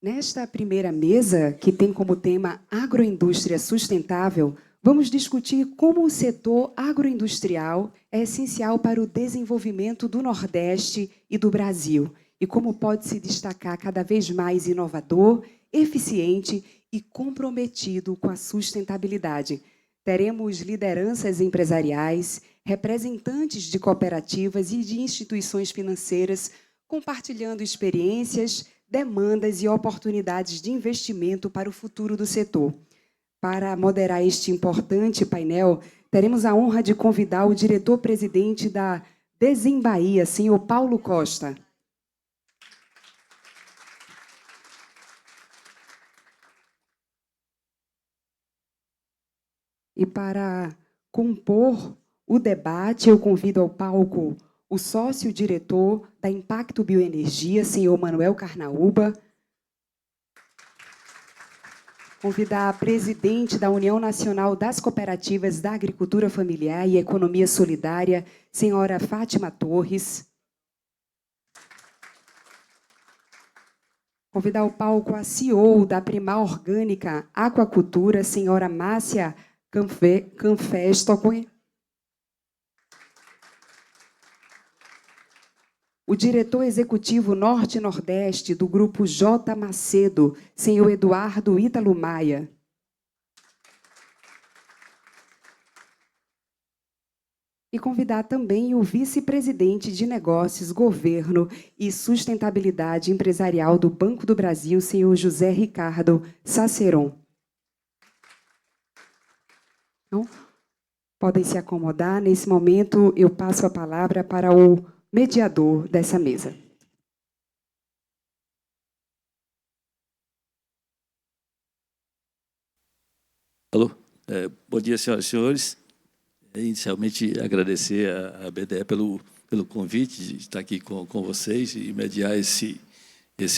Nesta primeira mesa, que tem como tema Agroindústria Sustentável, vamos discutir como o setor agroindustrial é essencial para o desenvolvimento do Nordeste e do Brasil, e como pode se destacar cada vez mais inovador, eficiente e comprometido com a sustentabilidade. Teremos lideranças empresariais, representantes de cooperativas e de instituições financeiras compartilhando experiências, demandas e oportunidades de investimento para o futuro do setor. Para moderar este importante painel, teremos a honra de convidar o diretor-presidente da Desembahia, senhor Paulo Costa. E para compor o debate, eu convido ao palco o sócio-diretor da Impacto Bioenergia, senhor Manuel Carnaúba. Convidar a presidente da União Nacional das Cooperativas da Agricultura Familiar e Economia Solidária, senhora Fátima Torres. Convidar ao palco a CEO da Primar Orgânica Aquacultura, senhora Márcia Canfestoque. O diretor executivo Norte e Nordeste do Grupo J. Macedo, senhor Eduardo Ítalo Maia. E convidar também o vice-presidente de Negócios, Governo e Sustentabilidade Empresarial do Banco do Brasil, senhor José Ricardo Saceron. Então, podem se acomodar. Nesse momento, eu passo a palavra para o mediador dessa mesa. Alô, bom dia, senhoras e senhores. Inicialmente, agradecer à BDE pelo convite de estar aqui com vocês e mediar esse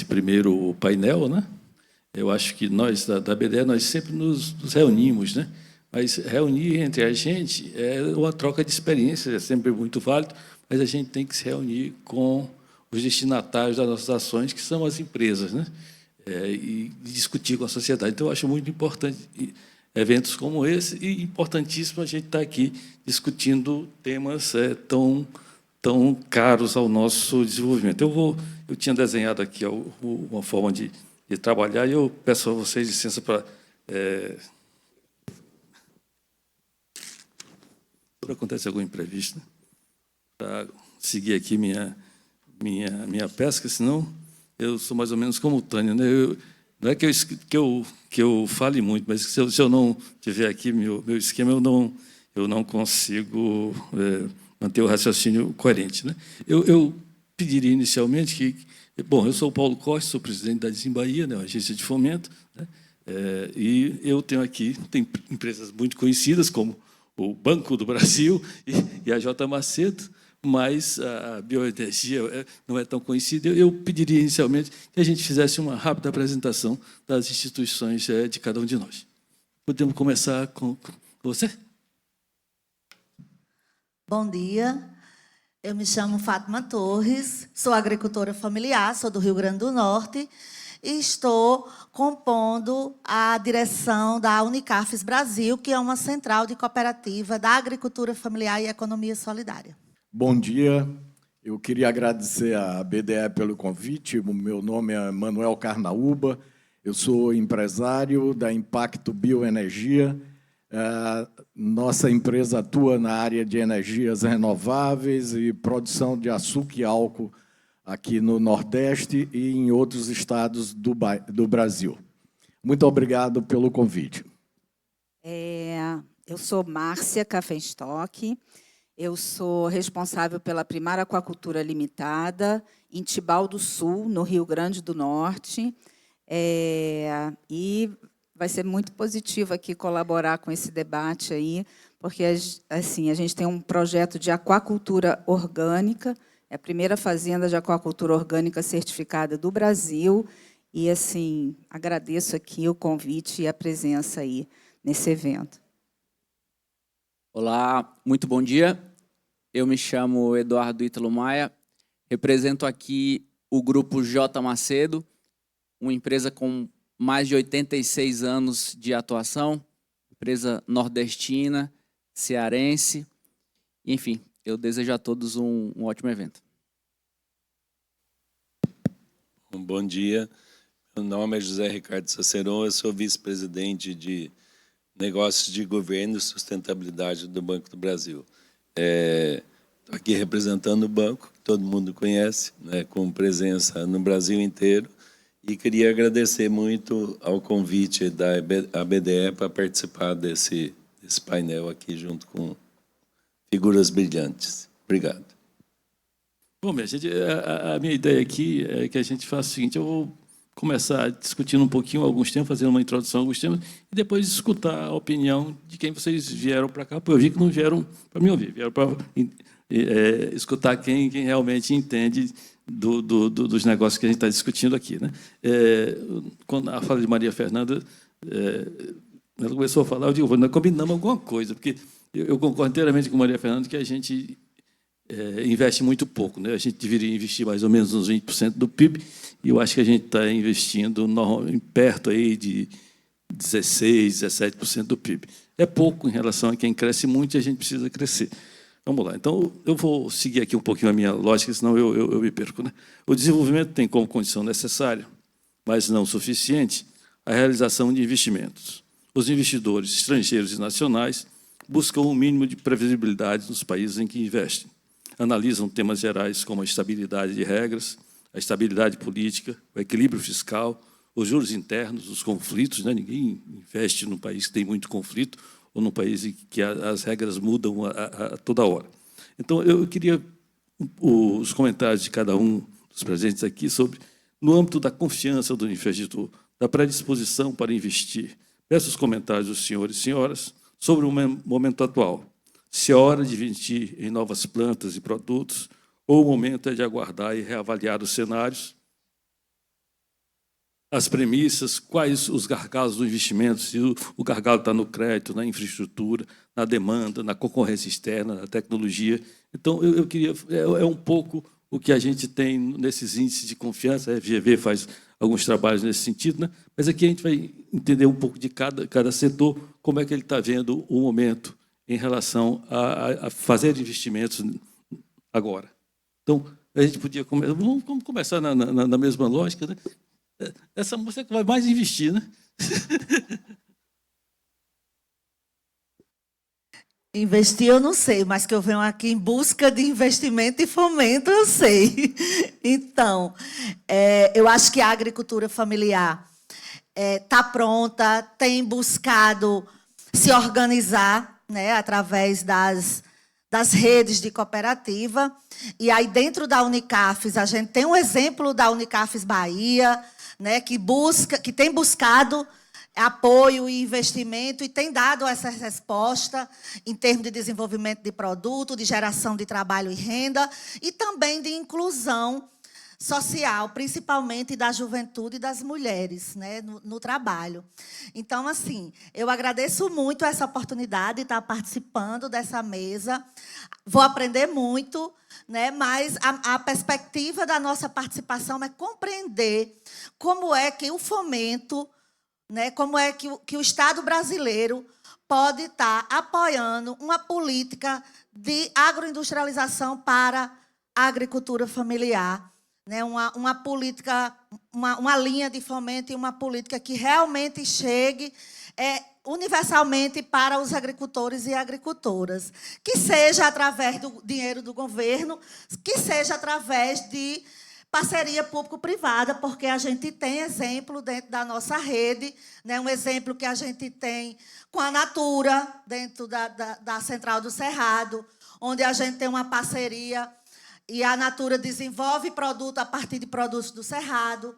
primeiro painel, né? Eu acho que nós, da BDE, nós sempre nos reunimos, né? Mas reunir entre a gente é uma troca de experiências, é sempre muito válido, mas a gente tem que se reunir com os destinatários das nossas ações, que são as empresas, né? E discutir com a sociedade. Então, eu acho muito importante eventos como esse e importantíssimo a gente estar aqui discutindo temas tão caros ao nosso desenvolvimento. Eu tinha desenhado aqui uma forma de trabalhar e eu peço a vocês licença para... Quando acontece algum imprevisto, né? Para seguir aqui minha pesca, senão eu sou mais ou menos como o Tânia, né? Não é que eu fale muito, mas se eu não tiver aqui meu esquema, eu não consigo manter o raciocínio coerente, né? Eu pediria inicialmente que... Bom, eu sou o Paulo Costa, sou presidente da Desembahia, né, uma agência de fomento, né? E eu tenho aqui empresas muito conhecidas, como o Banco do Brasil e a J. Macedo, mas a bioenergia não é tão conhecida. Eu pediria inicialmente que a gente fizesse uma rápida apresentação das instituições de cada um de nós. Podemos começar com você? Bom dia, eu me chamo Fátima Torres, sou agricultora familiar, sou do Rio Grande do Norte e estou compondo a direção da Unicafes Brasil, que é uma central de cooperativa da agricultura familiar e economia solidária. Bom dia, eu queria agradecer à BDE pelo convite. O meu nome é Manuel Carnaúba, eu sou empresário da Impacto Bioenergia. Nossa empresa atua na área de energias renováveis e produção de açúcar e álcool aqui no Nordeste e em outros estados do Brasil. Muito obrigado pelo convite. Eu sou Márcia Canfestoque, eu sou responsável pela Primar Aquacultura Limitada, em Tibau do Sul, no Rio Grande do Norte, e vai ser muito positivo aqui colaborar com esse debate aí, porque assim, a gente tem um projeto de aquacultura orgânica, é a primeira fazenda de aquacultura orgânica certificada do Brasil, e assim, agradeço aqui o convite e a presença aí nesse evento. Olá, muito bom dia. Eu me chamo Eduardo Ítalo Maia, represento aqui o Grupo J. Macedo, uma empresa com mais de 86 anos de atuação, empresa nordestina, cearense. Enfim, eu desejo a todos um ótimo evento. Bom dia, meu nome é José Ricardo Saceron, eu sou vice-presidente de Negócios de Governo e Sustentabilidade do Banco do Brasil. Estou aqui representando o banco, que todo mundo conhece, né, com presença no Brasil inteiro, e queria agradecer muito ao convite da BDE para participar desse painel aqui, junto com figuras brilhantes. Obrigado. Bom, minha gente, a minha ideia aqui é que a gente faça o seguinte: eu vou começar discutindo um pouquinho alguns temas, fazendo uma introdução a alguns temas, e depois escutar a opinião de quem vocês vieram para cá, porque eu vi que não vieram para me ouvir, vieram para escutar quem realmente entende dos negócios que a gente está discutindo aqui, né? Quando a fala de Maria Fernanda, ela começou a falar, eu digo, nós combinamos alguma coisa, porque eu concordo inteiramente com Maria Fernanda que a gente investe muito pouco, né? A gente deveria investir mais ou menos uns 20% do PIB, e eu acho que a gente está investindo perto aí de 16%, 17% do PIB. É pouco em relação a quem cresce muito, e a gente precisa crescer. Vamos lá. Então, eu vou seguir aqui um pouquinho a minha lógica, senão eu me perco, né? O desenvolvimento tem como condição necessária, mas não suficiente, a realização de investimentos. Os investidores estrangeiros e nacionais buscam um mínimo de previsibilidade nos países em que investem. Analisam temas gerais como a estabilidade de regras, a estabilidade política, o equilíbrio fiscal, os juros internos, os conflitos, né? Ninguém investe num país que tem muito conflito ou num país em que as regras mudam a toda hora. Então, eu queria os comentários de cada um dos presentes aqui sobre, no âmbito da confiança do investidor, da predisposição para investir. Peço os comentários dos senhores e senhoras sobre o momento atual. Se é hora de investir em novas plantas e produtos, ou o momento é de aguardar e reavaliar os cenários, as premissas, quais os gargalos do investimento, se o gargalo está no crédito, na infraestrutura, na demanda, na concorrência externa, na tecnologia. Então, eu queria... É um pouco o que a gente tem nesses índices de confiança. A FGV faz alguns trabalhos nesse sentido, né? Mas aqui a gente vai entender um pouco de cada setor, como é que ele está vendo o momento em relação a fazer investimentos agora. Então, a gente podia começar... Vamos começar na mesma lógica, né? Essa moça é que vai mais investir, né? Investir eu não sei, mas que eu venho aqui em busca de investimento e fomento, eu sei. Então, eu acho que a agricultura familiar está pronta, tem buscado se organizar, né, através das redes de cooperativa. E aí, dentro da Unicafes, a gente tem um exemplo da Unicafes Bahia, né, que tem buscado apoio e investimento e tem dado essa resposta em termos de desenvolvimento de produto, de geração de trabalho e renda, e também de inclusão social, principalmente da juventude e das mulheres, né, no trabalho. Então, assim, eu agradeço muito essa oportunidade de estar participando dessa mesa. Vou aprender muito, né, mas a perspectiva da nossa participação é compreender como é que o fomento, né, como é que o Estado brasileiro pode estar apoiando uma política de agroindustrialização para a agricultura familiar, né, uma política, uma linha de fomento e uma política que realmente chegue universalmente para os agricultores e agricultoras, que seja através do dinheiro do governo, que seja através de parceria público-privada, porque a gente tem exemplo dentro da nossa rede, né, um exemplo que a gente tem com a Natura, dentro da Central do Cerrado, onde a gente tem uma parceria e a Natura desenvolve produto a partir de produtos do Cerrado,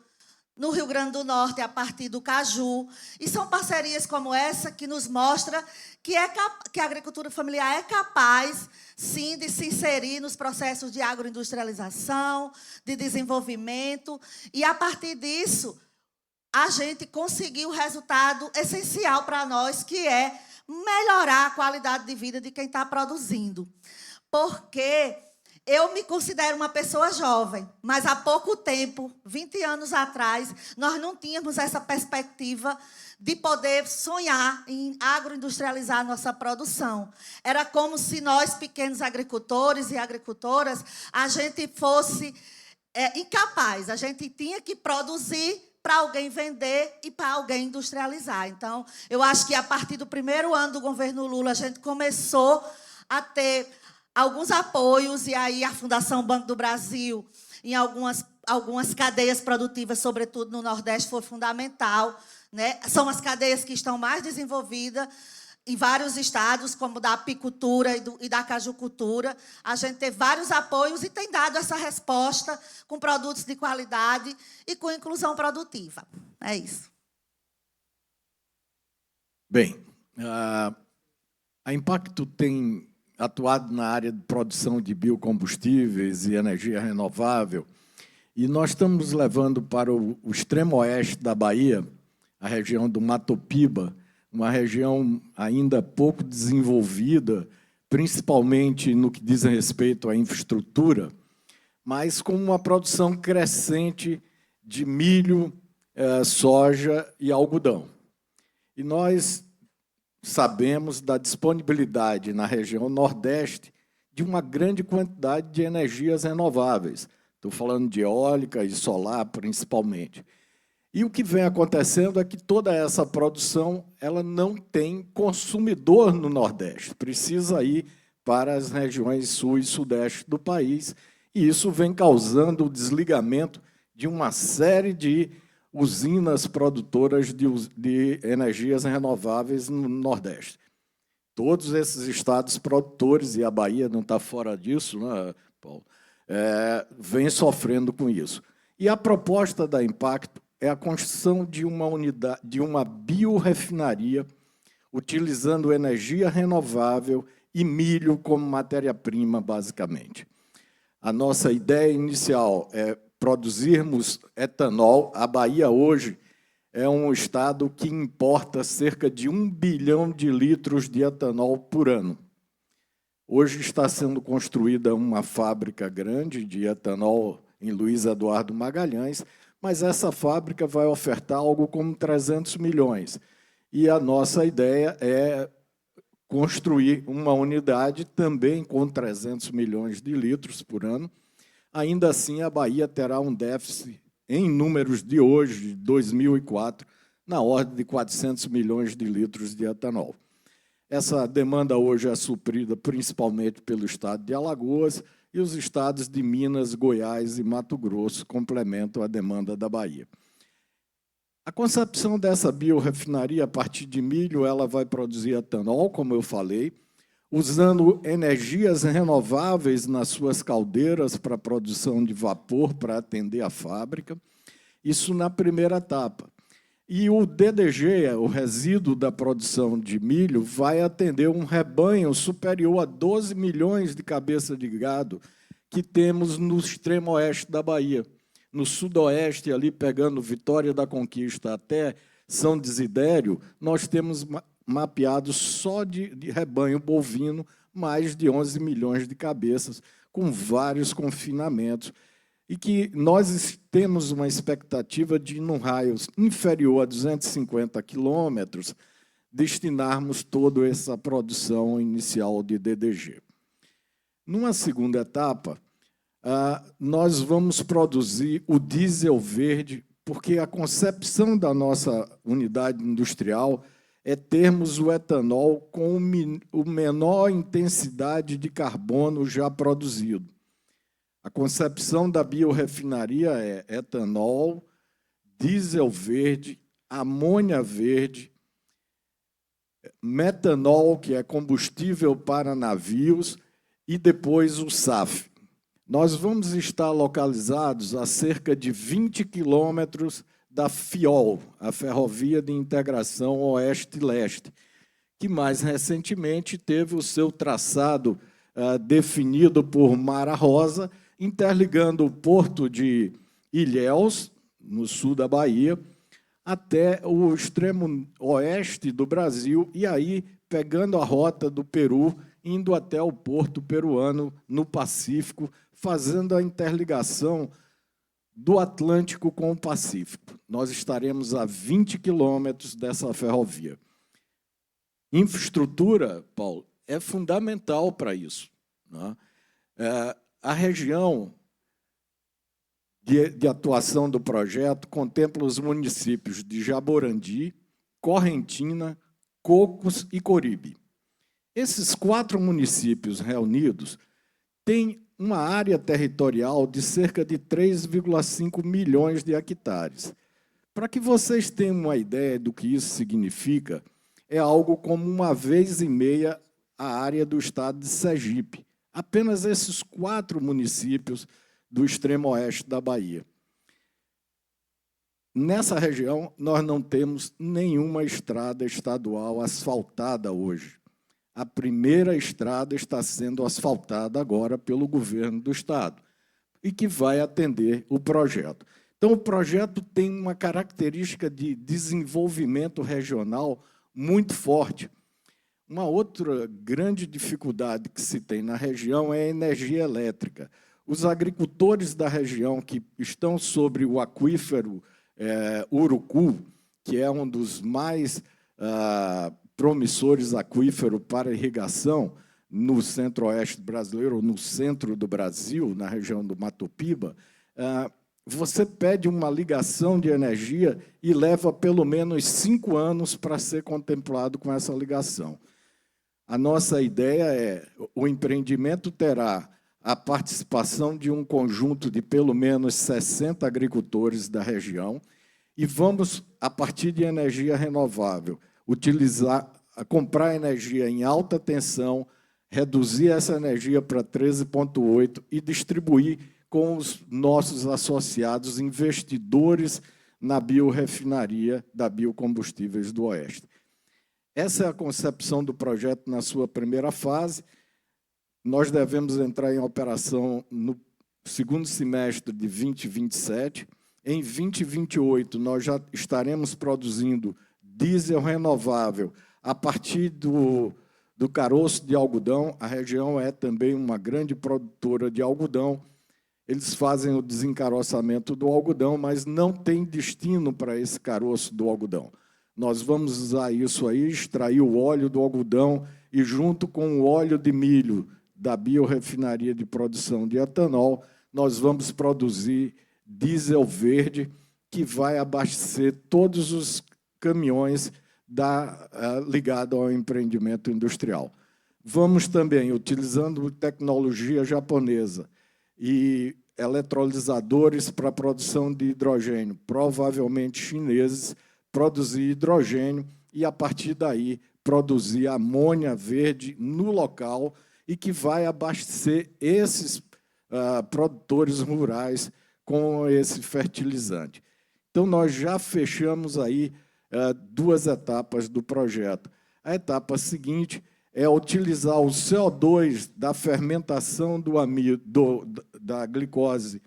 no Rio Grande do Norte, a partir do caju. E são parcerias como essa que nos mostram que a agricultura familiar é capaz, sim, de se inserir nos processos de agroindustrialização, de desenvolvimento, e, a partir disso, a gente conseguiu o resultado essencial para nós, que é melhorar a qualidade de vida de quem está produzindo. Porque Eu me considero uma pessoa jovem, mas há pouco tempo, 20 anos atrás, nós não tínhamos essa perspectiva de poder sonhar em agroindustrializar a nossa produção. Era como se nós, pequenos agricultores e agricultoras, a gente fosse incapaz. A gente tinha que produzir para alguém vender e para alguém industrializar. Então, eu acho que a partir do primeiro ano do governo Lula, a gente começou a ter alguns apoios, e aí a Fundação Banco do Brasil, em algumas cadeias produtivas, sobretudo no Nordeste, foi fundamental, né? São as cadeias que estão mais desenvolvidas em vários estados, como da apicultura e da cajucultura. A gente teve vários apoios e tem dado essa resposta com produtos de qualidade e com inclusão produtiva. É isso. Bem, a Impacto tem atuado na área de produção de biocombustíveis e energia renovável, e nós estamos levando para o extremo oeste da Bahia, a região do Mato Piba, uma região ainda pouco desenvolvida, principalmente no que diz respeito à infraestrutura, mas com uma produção crescente de milho, soja e algodão. E nós sabemos da disponibilidade na região Nordeste de uma grande quantidade de energias renováveis. Estou falando de eólica e solar, principalmente. E o que vem acontecendo é que toda essa produção ela não tem consumidor no Nordeste, precisa ir para as regiões sul e sudeste do país, e isso vem causando o desligamento de uma série de usinas produtoras de energias renováveis no Nordeste. Todos esses estados produtores, e a Bahia não está fora disso, né, Paulo, vem sofrendo com isso. E a proposta da Impacto é a construção de uma unidade, de uma biorefinaria, utilizando energia renovável e milho como matéria-prima, basicamente. A nossa ideia inicial é produzirmos etanol. A Bahia, hoje, é um estado que importa cerca de 1 bilhão de litros de etanol por ano. Hoje está sendo construída uma fábrica grande de etanol em Luiz Eduardo Magalhães, mas essa fábrica vai ofertar algo como 300 milhões. E a nossa ideia é construir uma unidade também com 300 milhões de litros por ano. Ainda assim, a Bahia terá um déficit, em números de hoje, de 2004, na ordem de 400 milhões de litros de etanol. Essa demanda hoje é suprida principalmente pelo estado de Alagoas, e os estados de Minas, Goiás e Mato Grosso complementam a demanda da Bahia. A concepção dessa biorefinaria a partir de milho, ela vai produzir etanol, como eu falei, usando energias renováveis nas suas caldeiras para a produção de vapor para atender a fábrica, isso na primeira etapa. E o DDG, o resíduo da produção de milho, vai atender um rebanho superior a 12 milhões de cabeças de gado que temos no extremo oeste da Bahia. No sudoeste, ali pegando Vitória da Conquista até São Desidério, nós temos mapeado só de rebanho bovino mais de 11 milhões de cabeças, com vários confinamentos, e que nós temos uma expectativa de, num raio inferior a 250 quilômetros, destinarmos toda essa produção inicial de DDG. Numa segunda etapa, nós vamos produzir o diesel verde, porque a concepção da nossa unidade industrial é termos o etanol com a menor intensidade de carbono já produzido. A concepção da biorefinaria é etanol, diesel verde, amônia verde, metanol, que é combustível para navios, e depois o SAF. Nós vamos estar localizados a cerca de 20 quilômetros da FIOL, a Ferrovia de Integração Oeste-Leste, que mais recentemente teve o seu traçado definido por Mara Rosa, interligando o porto de Ilhéus, no sul da Bahia, até o extremo oeste do Brasil, e aí pegando a rota do Peru indo até o porto peruano, no Pacífico, fazendo a interligação do Atlântico com o Pacífico. Nós estaremos a 20 quilômetros dessa ferrovia. Infraestrutura, Paulo, é fundamental para isso, né? A região de atuação do projeto contempla os municípios de Jaborandi, Correntina, Cocos e Coribe. Esses 4 municípios reunidos têm uma área territorial de cerca de 3,5 milhões de hectares. Para que vocês tenham uma ideia do que isso significa, é algo como 1,5 vezes a área do estado de Sergipe. Apenas esses 4 municípios do extremo oeste da Bahia. Nessa região, nós não temos nenhuma estrada estadual asfaltada hoje. A primeira estrada está sendo asfaltada agora pelo governo do estado e que vai atender o projeto. Então, o projeto tem uma característica de desenvolvimento regional muito forte. Uma outra grande dificuldade que se tem na região é a energia elétrica. Os agricultores da região que estão sobre o aquífero Urucu, que é um dos mais promissores aquíferos para irrigação no centro-oeste brasileiro, no centro do Brasil, na região do Mato Piba, você pede uma ligação de energia e leva pelo menos 5 anos para ser contemplado com essa ligação. A nossa ideia é, o empreendimento terá a participação de um conjunto de pelo menos 60 agricultores da região e vamos, a partir de energia renovável, comprar energia em alta tensão, reduzir essa energia para 13,8 e distribuir com os nossos associados investidores na biorefinaria da Biocombustíveis do Oeste. Essa é a concepção do projeto na sua primeira fase. Nós devemos entrar em operação no segundo semestre de 2027. Em 2028, nós já estaremos produzindo diesel renovável a partir do caroço de algodão. A região é também uma grande produtora de algodão. Eles fazem o desencaroçamento do algodão, mas não tem destino para esse caroço do algodão. Nós vamos usar isso aí, extrair o óleo do algodão e, junto com o óleo de milho da biorefinaria de produção de etanol, nós vamos produzir diesel verde que vai abastecer todos os caminhões ligados ao empreendimento industrial. Vamos também, utilizando tecnologia japonesa e eletrolisadores para a produção de hidrogênio, provavelmente chineses, produzir hidrogênio e, a partir daí, produzir amônia verde no local e que vai abastecer esses produtores rurais com esse fertilizante. Então, nós já fechamos aí 2 etapas do projeto. A etapa seguinte é utilizar o CO2 da fermentação da glicose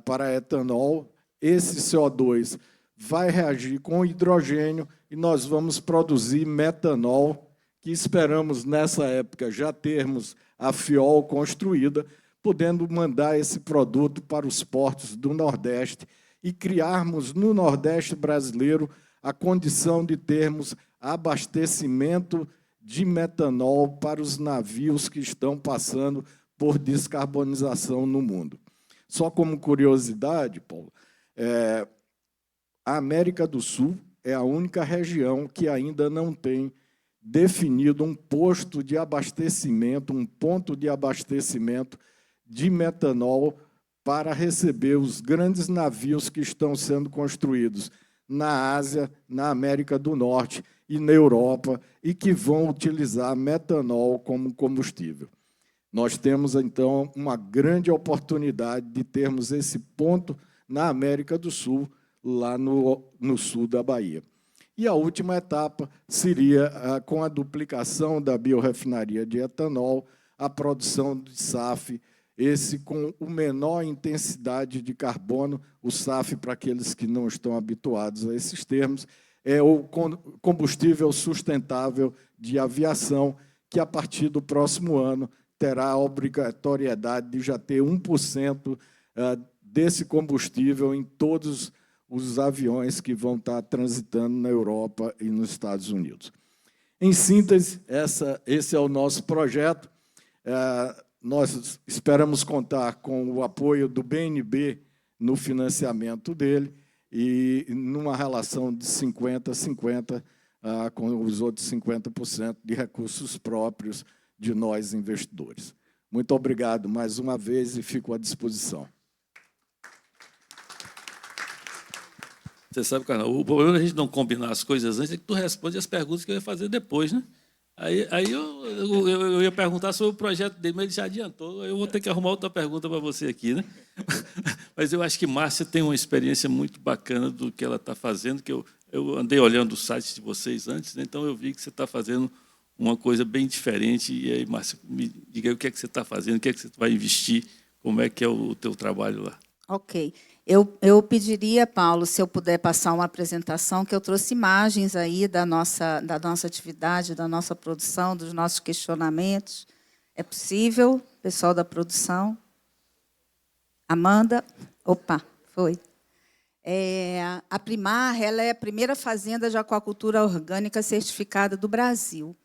para etanol. Esse CO2 vai reagir com hidrogênio e nós vamos produzir metanol, que esperamos, nessa época, já termos a FIOL construída, podendo mandar esse produto para os portos do Nordeste e criarmos no Nordeste brasileiro a condição de termos abastecimento de metanol para os navios que estão passando por descarbonização no mundo. Só como curiosidade, Paulo, a América do Sul é a única região que ainda não tem definido um posto de abastecimento, um ponto de abastecimento de metanol para receber os grandes navios que estão sendo construídos na Ásia, na América do Norte e na Europa e que vão utilizar metanol como combustível. Nós temos, então, uma grande oportunidade de termos esse ponto na América do Sul, lá no sul da Bahia. E a última etapa seria, com a duplicação da biorefinaria de etanol, a produção de SAF, esse com o menor intensidade de carbono. O SAF, para aqueles que não estão habituados a esses termos, é o combustível sustentável de aviação, que, a partir do próximo ano, terá a obrigatoriedade de já ter 1% desse combustível em todos os aviões que vão estar transitando na Europa e nos Estados Unidos. Em síntese, esse é o nosso projeto. Nós esperamos contar com o apoio do BNB no financiamento dele e numa relação de 50-50 com os outros 50% de recursos próprios de nós, investidores. Muito obrigado mais uma vez e fico à disposição. Você sabe, Carnal, o problema de a gente não combinar as coisas antes é que tu responde as perguntas que eu ia fazer depois, né? Aí eu ia perguntar sobre o projeto dele, mas ele já adiantou. Eu vou ter que arrumar outra pergunta para você aqui, né? Mas eu acho que Márcia tem uma experiência muito bacana do que ela está fazendo, que eu andei olhando o site de vocês antes, né? Então eu vi que você está fazendo uma coisa bem diferente. E aí, Márcia, me diga aí o que é que você está fazendo, o que é que você vai investir, como é que é o teu trabalho lá. Ok. Eu pediria, Paulo, se eu puder passar uma apresentação, que eu trouxe imagens aí da nossa atividade, da nossa produção, dos nossos questionamentos. É possível, pessoal da produção? Amanda? Opa, foi. A Primar, ela é a primeira fazenda de aquacultura orgânica certificada do Brasil.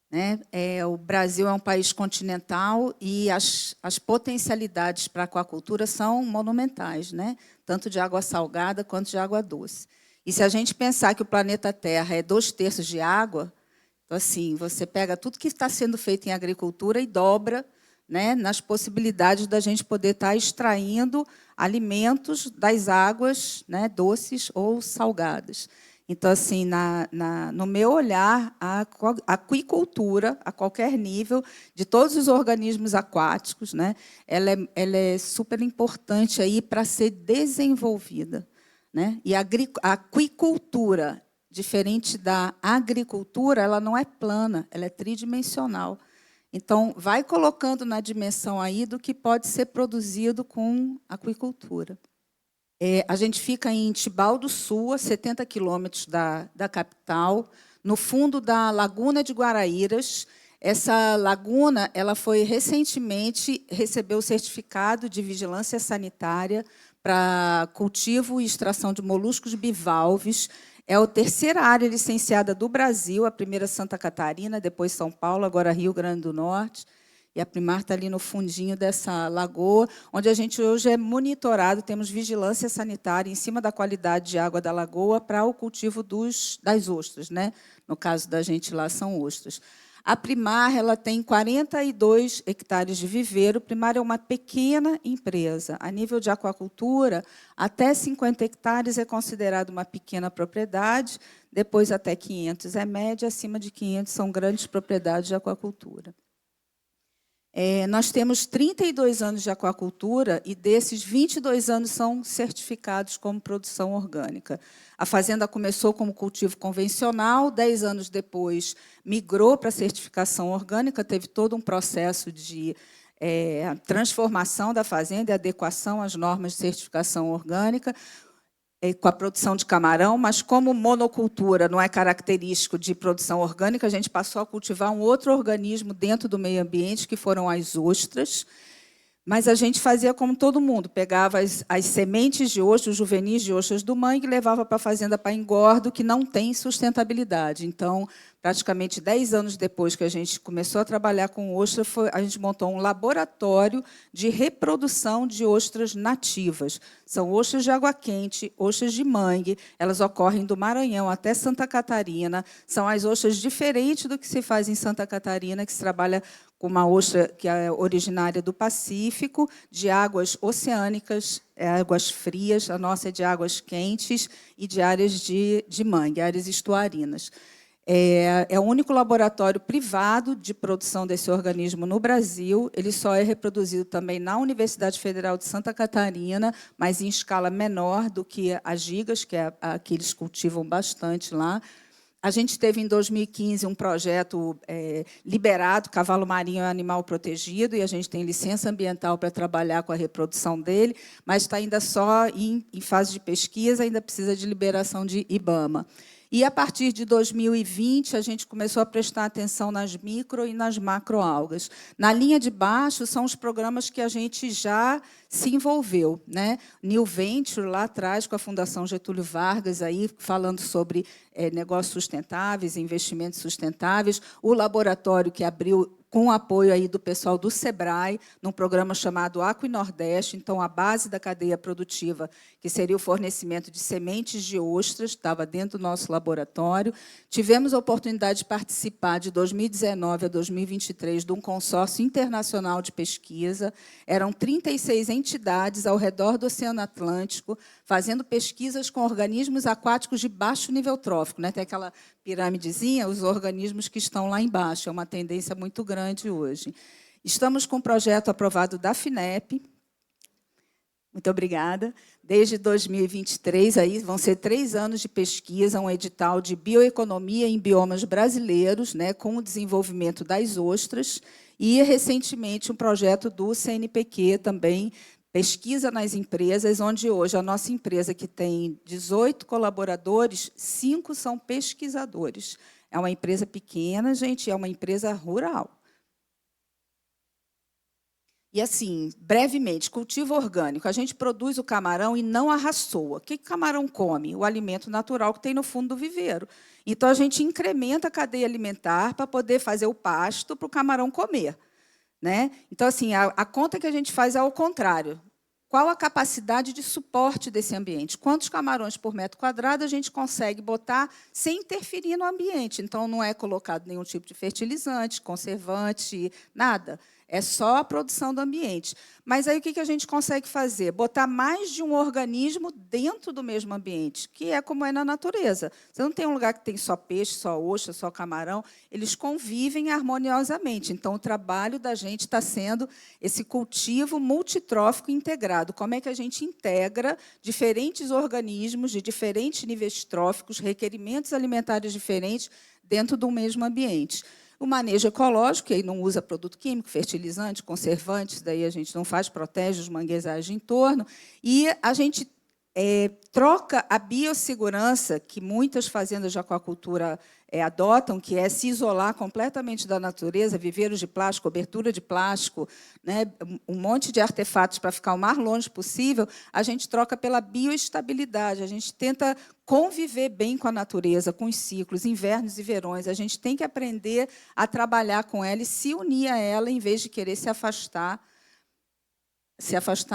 Né? O Brasil é um país continental e as potencialidades para a aquacultura são monumentais, né? Tanto de água salgada quanto de água doce. E se a gente pensar que o planeta Terra é 2/3 de água, então, assim, você pega tudo que está sendo feito em agricultura e dobra, né, nas possibilidades da gente poder estar extraindo alimentos das águas, né, doces ou salgadas. Então, assim, no meu olhar, a aquicultura, a qualquer nível, de todos os organismos aquáticos, né, ela é super importante aí para ser desenvolvida. Né? E a aquicultura, diferente da agricultura, ela não é plana, ela é tridimensional. Então, vai colocando na dimensão aí do que pode ser produzido com aquicultura. A gente fica em Tibau do Sul, a 70 quilômetros da capital, no fundo da Laguna de Guaraíras. Essa laguna ela foi recentemente recebeu o certificado de vigilância sanitária para cultivo e extração de moluscos bivalves. É a terceira área licenciada do Brasil, a primeira Santa Catarina, depois São Paulo, agora Rio Grande do Norte. E a Primar está ali no fundinho dessa lagoa, onde a gente hoje é monitorado, temos vigilância sanitária em cima da qualidade de água da lagoa para o cultivo das ostras. Né? No caso da gente lá, são ostras. A Primar ela tem 42 hectares de viveiro. Primar é uma pequena empresa. A nível de aquacultura, até 50 hectares é considerado uma pequena propriedade, depois até 500 é média, acima de 500 são grandes propriedades de aquacultura. Nós temos 32 anos de aquacultura e, desses, 22 anos são certificados como produção orgânica. A fazenda começou como cultivo convencional, 10 anos depois migrou para a certificação orgânica, teve todo um processo de transformação da fazenda e adequação às normas de certificação orgânica, com a produção de camarão, mas como monocultura não é característico de produção orgânica, a gente passou a cultivar um outro organismo dentro do meio ambiente, que foram as ostras. Mas a gente fazia como todo mundo, pegava as sementes de ostras, os juvenis de ostras do mangue, e levava para a fazenda para engordo, que não tem sustentabilidade. Então, praticamente 10 anos depois que a gente começou a trabalhar com ostra, a gente montou um laboratório de reprodução de ostras nativas. São ostras de água quente, ostras de mangue, elas ocorrem do Maranhão até Santa Catarina. São as ostras diferentes do que se faz em Santa Catarina, que se trabalha com uma ostra que é originária do Pacífico, de águas oceânicas, águas frias, a nossa é de águas quentes e de áreas de mangue, áreas estuarinas. É o único laboratório privado de produção desse organismo no Brasil. Ele só é reproduzido também na Universidade Federal de Santa Catarina, mas em escala menor do que as gigas, que é a que eles cultivam bastante lá. A gente teve, em 2015, um projeto liberado, cavalo marinho é animal protegido, e a gente tem licença ambiental para trabalhar com a reprodução dele, mas está ainda só em fase de pesquisa, ainda precisa de liberação de IBAMA. E, a partir de 2020, a gente começou a prestar atenção nas micro e nas macroalgas. Na linha de baixo, são os programas que a gente já se envolveu, né? New Venture, lá atrás, com a Fundação Getúlio Vargas, aí, falando sobre negócios sustentáveis, investimentos sustentáveis. O laboratório que abriu com o apoio aí do pessoal do SEBRAE, num programa chamado Aqui Nordeste. Então, a base da cadeia produtiva, que seria o fornecimento de sementes de ostras, estava dentro do nosso laboratório. Tivemos a oportunidade de participar, de 2019 a 2023, de um consórcio internacional de pesquisa. Eram 36 entidades ao redor do Oceano Atlântico, fazendo pesquisas com organismos aquáticos de baixo nível trófico, né? Tem aquela pirâmidezinha, os organismos que estão lá embaixo. É uma tendência muito grande hoje. Estamos com um projeto aprovado da FINEP. Muito obrigada. Desde 2023, aí vão ser 3 anos de pesquisa, um edital de bioeconomia em biomas brasileiros, né, com o desenvolvimento das ostras, e, recentemente, um projeto do CNPq também, pesquisa nas empresas, onde hoje a nossa empresa, que tem 18 colaboradores, 5 são pesquisadores. É uma empresa pequena, gente, é uma empresa rural. E, assim, brevemente, cultivo orgânico. A gente produz o camarão e não arrastoa. O que o camarão come? O alimento natural que tem no fundo do viveiro. Então, a gente incrementa a cadeia alimentar para poder fazer o pasto para o camarão comer, né? Então, assim, a conta que a gente faz é ao contrário. Qual a capacidade de suporte desse ambiente? Quantos camarões por metro quadrado a gente consegue botar sem interferir no ambiente? Então, não é colocado nenhum tipo de fertilizante, conservante, nada. É só a produção do ambiente. Mas aí o que a gente consegue fazer? Botar mais de um organismo dentro do mesmo ambiente, que é como é na natureza. Você não tem um lugar que tem só peixe, só ostra, só camarão. Eles convivem harmoniosamente. Então, o trabalho da gente está sendo esse cultivo multitrófico integrado. Como é que a gente integra diferentes organismos de diferentes níveis tróficos, requerimentos alimentares diferentes, dentro do mesmo ambiente? O manejo ecológico, que aí não usa produto químico, fertilizante, conservantes, daí a gente não faz, protege os manguezais de entorno. E a gente troca a biossegurança, que muitas fazendas de aquacultura adotam, que é se isolar completamente da natureza, viveiros de plástico, cobertura de plástico, né, um monte de artefatos para ficar o mais longe possível, a gente troca pela bioestabilidade, a gente tenta conviver bem com a natureza, com os ciclos, invernos e verões. A gente tem que aprender a trabalhar com ela e se unir a ela, em vez de querer se afastar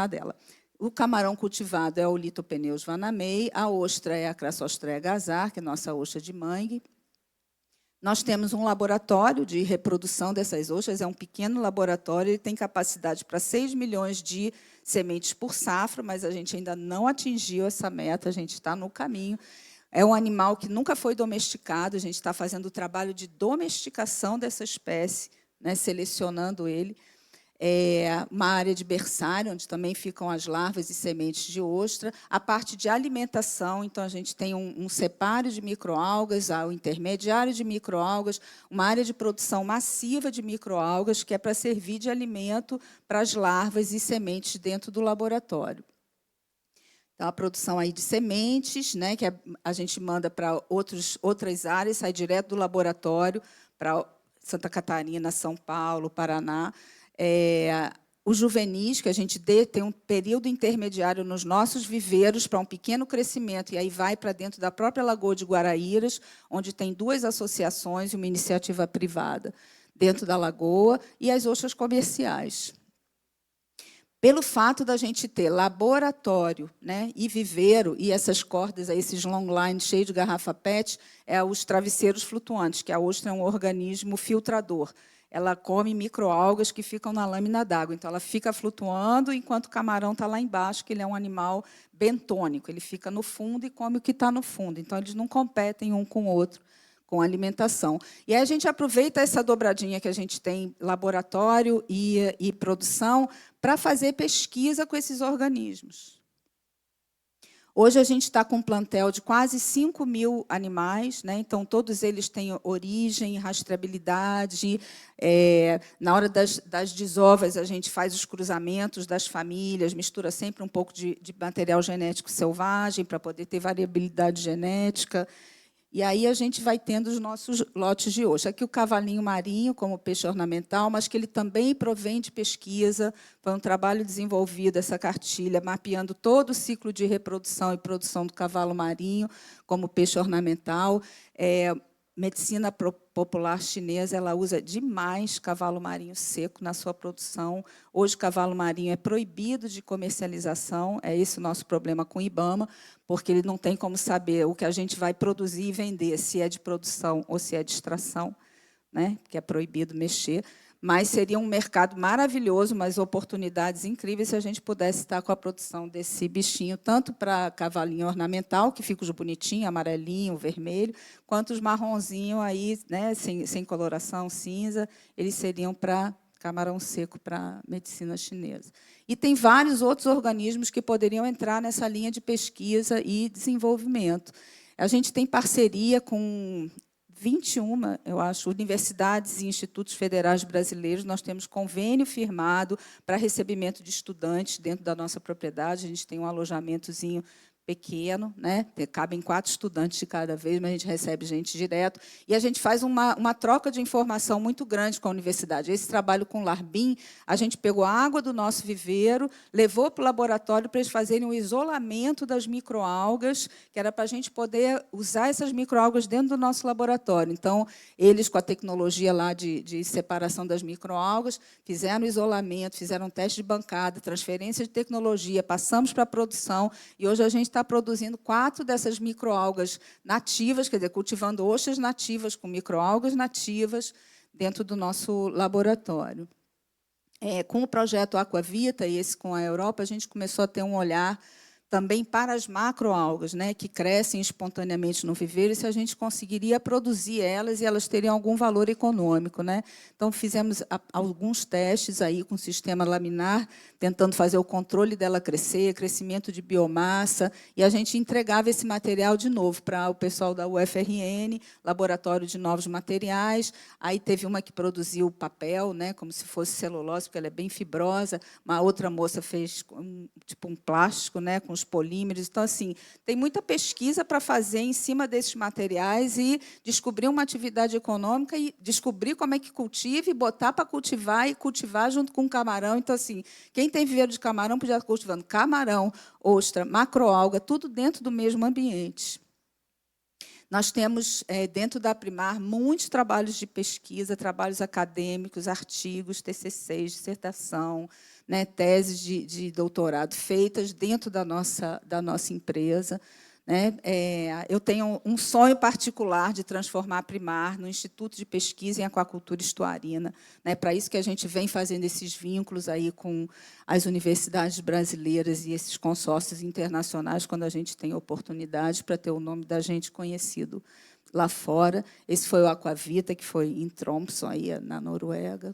dela. O camarão cultivado é o Lithopeneus vanamei, a ostra é a Crassostrea gazar, que é a nossa ostra de mangue. Nós temos um laboratório de reprodução dessas ostras, é um pequeno laboratório, ele tem capacidade para 6 milhões de sementes por safra, mas a gente ainda não atingiu essa meta, a gente está no caminho. É um animal que nunca foi domesticado, a gente está fazendo o trabalho de domesticação dessa espécie, né, selecionando ele. Uma área de berçário, onde também ficam as larvas e sementes de ostra. A parte de alimentação, então, a gente tem um sepário de microalgas, o intermediário de microalgas, uma área de produção massiva de microalgas, que é para servir de alimento para as larvas e sementes dentro do laboratório. Então, a produção aí de sementes, né, que a gente manda para outras áreas, sai direto do laboratório para Santa Catarina, São Paulo, Paraná. Os juvenis, que a gente tem um período intermediário nos nossos viveiros para um pequeno crescimento, e aí vai para dentro da própria Lagoa de Guaraíras, onde tem 2 associações e uma iniciativa privada dentro da lagoa, e as ostras comerciais. Pelo fato da gente ter laboratório, né, e viveiro, e essas cordas, esses long lines cheios de garrafa PET, os travesseiros flutuantes, que a ostra é um organismo filtrador. Ela come microalgas que ficam na lâmina d'água. Então, ela fica flutuando enquanto o camarão está lá embaixo, que ele é um animal bentônico. Ele fica no fundo e come o que está no fundo. Então, eles não competem um com o outro com a alimentação. E aí a gente aproveita essa dobradinha que a gente tem, laboratório e produção, para fazer pesquisa com esses organismos. Hoje, a gente está com um plantel de quase 5 mil animais, né? Então, todos eles têm origem, rastreabilidade. Na hora das desovas, a gente faz os cruzamentos das famílias, mistura sempre um pouco de material genético selvagem para poder ter variabilidade genética. E aí a gente vai tendo os nossos lotes de ostra. Aqui o cavalinho marinho como peixe ornamental, mas que ele também provém de pesquisa. Foi um trabalho desenvolvido, essa cartilha, mapeando todo o ciclo de reprodução e produção do cavalo marinho como peixe ornamental. Medicina popular chinesa, ela usa demais cavalo marinho seco na sua produção. Hoje, cavalo marinho é proibido de comercialização, é esse o nosso problema com o IBAMA, porque ele não tem como saber o que a gente vai produzir e vender, se é de produção ou se é de extração, né? Que é proibido mexer. Mas seria um mercado maravilhoso, umas oportunidades incríveis se a gente pudesse estar com a produção desse bichinho, tanto para cavalinho ornamental, que fica os bonitinhos, amarelinho, vermelho, quanto os marronzinhos, aí, né, sem coloração, cinza, eles seriam para camarão seco, para medicina chinesa. E tem vários outros organismos que poderiam entrar nessa linha de pesquisa e desenvolvimento. A gente tem parceria com 21, eu acho, universidades e institutos federais brasileiros. Nós temos convênio firmado para recebimento de estudantes dentro da nossa propriedade. A gente tem um alojamentozinho pequeno, né? Cabem 4 estudantes de cada vez, mas a gente recebe gente direto. E a gente faz uma troca de informação muito grande com a universidade. Esse trabalho com o Larbin, a gente pegou a água do nosso viveiro, levou para o laboratório para eles fazerem o isolamento das microalgas, que era para a gente poder usar essas microalgas dentro do nosso laboratório. Então, eles, com a tecnologia lá de separação das microalgas, fizeram o isolamento, fizeram um teste de bancada, transferência de tecnologia, passamos para a produção, e hoje a gente está produzindo 4 dessas microalgas nativas, quer dizer, cultivando ostras nativas com microalgas nativas dentro do nosso laboratório. Com o projeto Aquavita, e esse com a Europa, a gente começou a ter um olhar também para as macroalgas, né, que crescem espontaneamente no viveiro, e se a gente conseguiria produzir elas e elas teriam algum valor econômico, né? Então, fizemos alguns testes aí com o sistema laminar, tentando fazer o controle dela crescer, crescimento de biomassa, e a gente entregava esse material de novo para o pessoal da UFRN, Laboratório de Novos Materiais. Aí teve uma que produziu papel, né, como se fosse celulose, porque ela é bem fibrosa. Uma outra moça fez tipo um plástico, né, com os polímeros. Então, assim, tem muita pesquisa para fazer em cima desses materiais e descobrir uma atividade econômica e descobrir como é que cultiva e botar para cultivar e cultivar junto com o camarão. Então, assim, quem tem viveiro de camarão podia estar cultivando camarão, ostra, macroalga, tudo dentro do mesmo ambiente. Nós temos, dentro da Primar, muitos trabalhos de pesquisa, trabalhos acadêmicos, artigos, TCCs, dissertação, né, teses de doutorado feitas dentro da nossa empresa. Né? Eu tenho um sonho particular de transformar a Primar no Instituto de Pesquisa em Aquacultura Estuarina. Né? Para isso que a gente vem fazendo esses vínculos aí com as universidades brasileiras e esses consórcios internacionais, quando a gente tem oportunidade para ter o nome da gente conhecido lá fora. Esse foi o Aquavita, que foi em Tromsø, aí, na Noruega.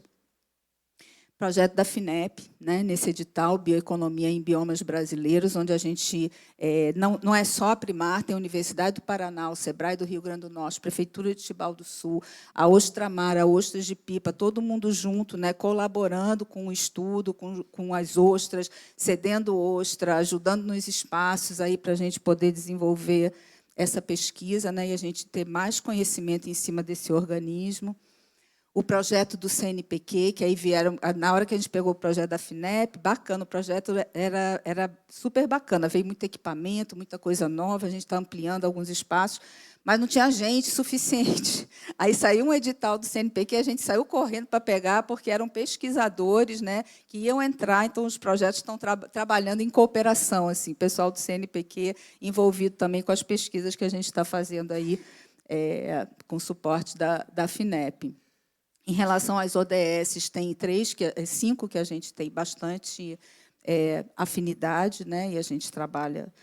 Projeto da FINEP, né, nesse edital, Bioeconomia em Biomas Brasileiros, onde a gente, não é só a Primar, tem a Universidade do Paraná, o SEBRAE do Rio Grande do Norte, Prefeitura de Tibau do Sul, a Ostramar, a Ostras de Pipa, todo mundo junto, né, colaborando com o estudo, com as ostras, cedendo ostra, ajudando nos espaços aí para a gente poder desenvolver essa pesquisa, né, e a gente ter mais conhecimento em cima desse organismo. O projeto do CNPq, que aí vieram, na hora que a gente pegou o projeto da FINEP, bacana, o projeto era super bacana, veio muito equipamento, muita coisa nova, a gente está ampliando alguns espaços, mas não tinha gente suficiente. Aí saiu um edital do CNPq, a gente saiu correndo para pegar, porque eram pesquisadores, né, que iam entrar, então os projetos estão trabalhando em cooperação, assim, pessoal do CNPq envolvido também com as pesquisas que a gente está fazendo aí, com suporte da FINEP. Em relação às ODS, tem 5 que a gente tem bastante afinidade, né, e a gente trabalha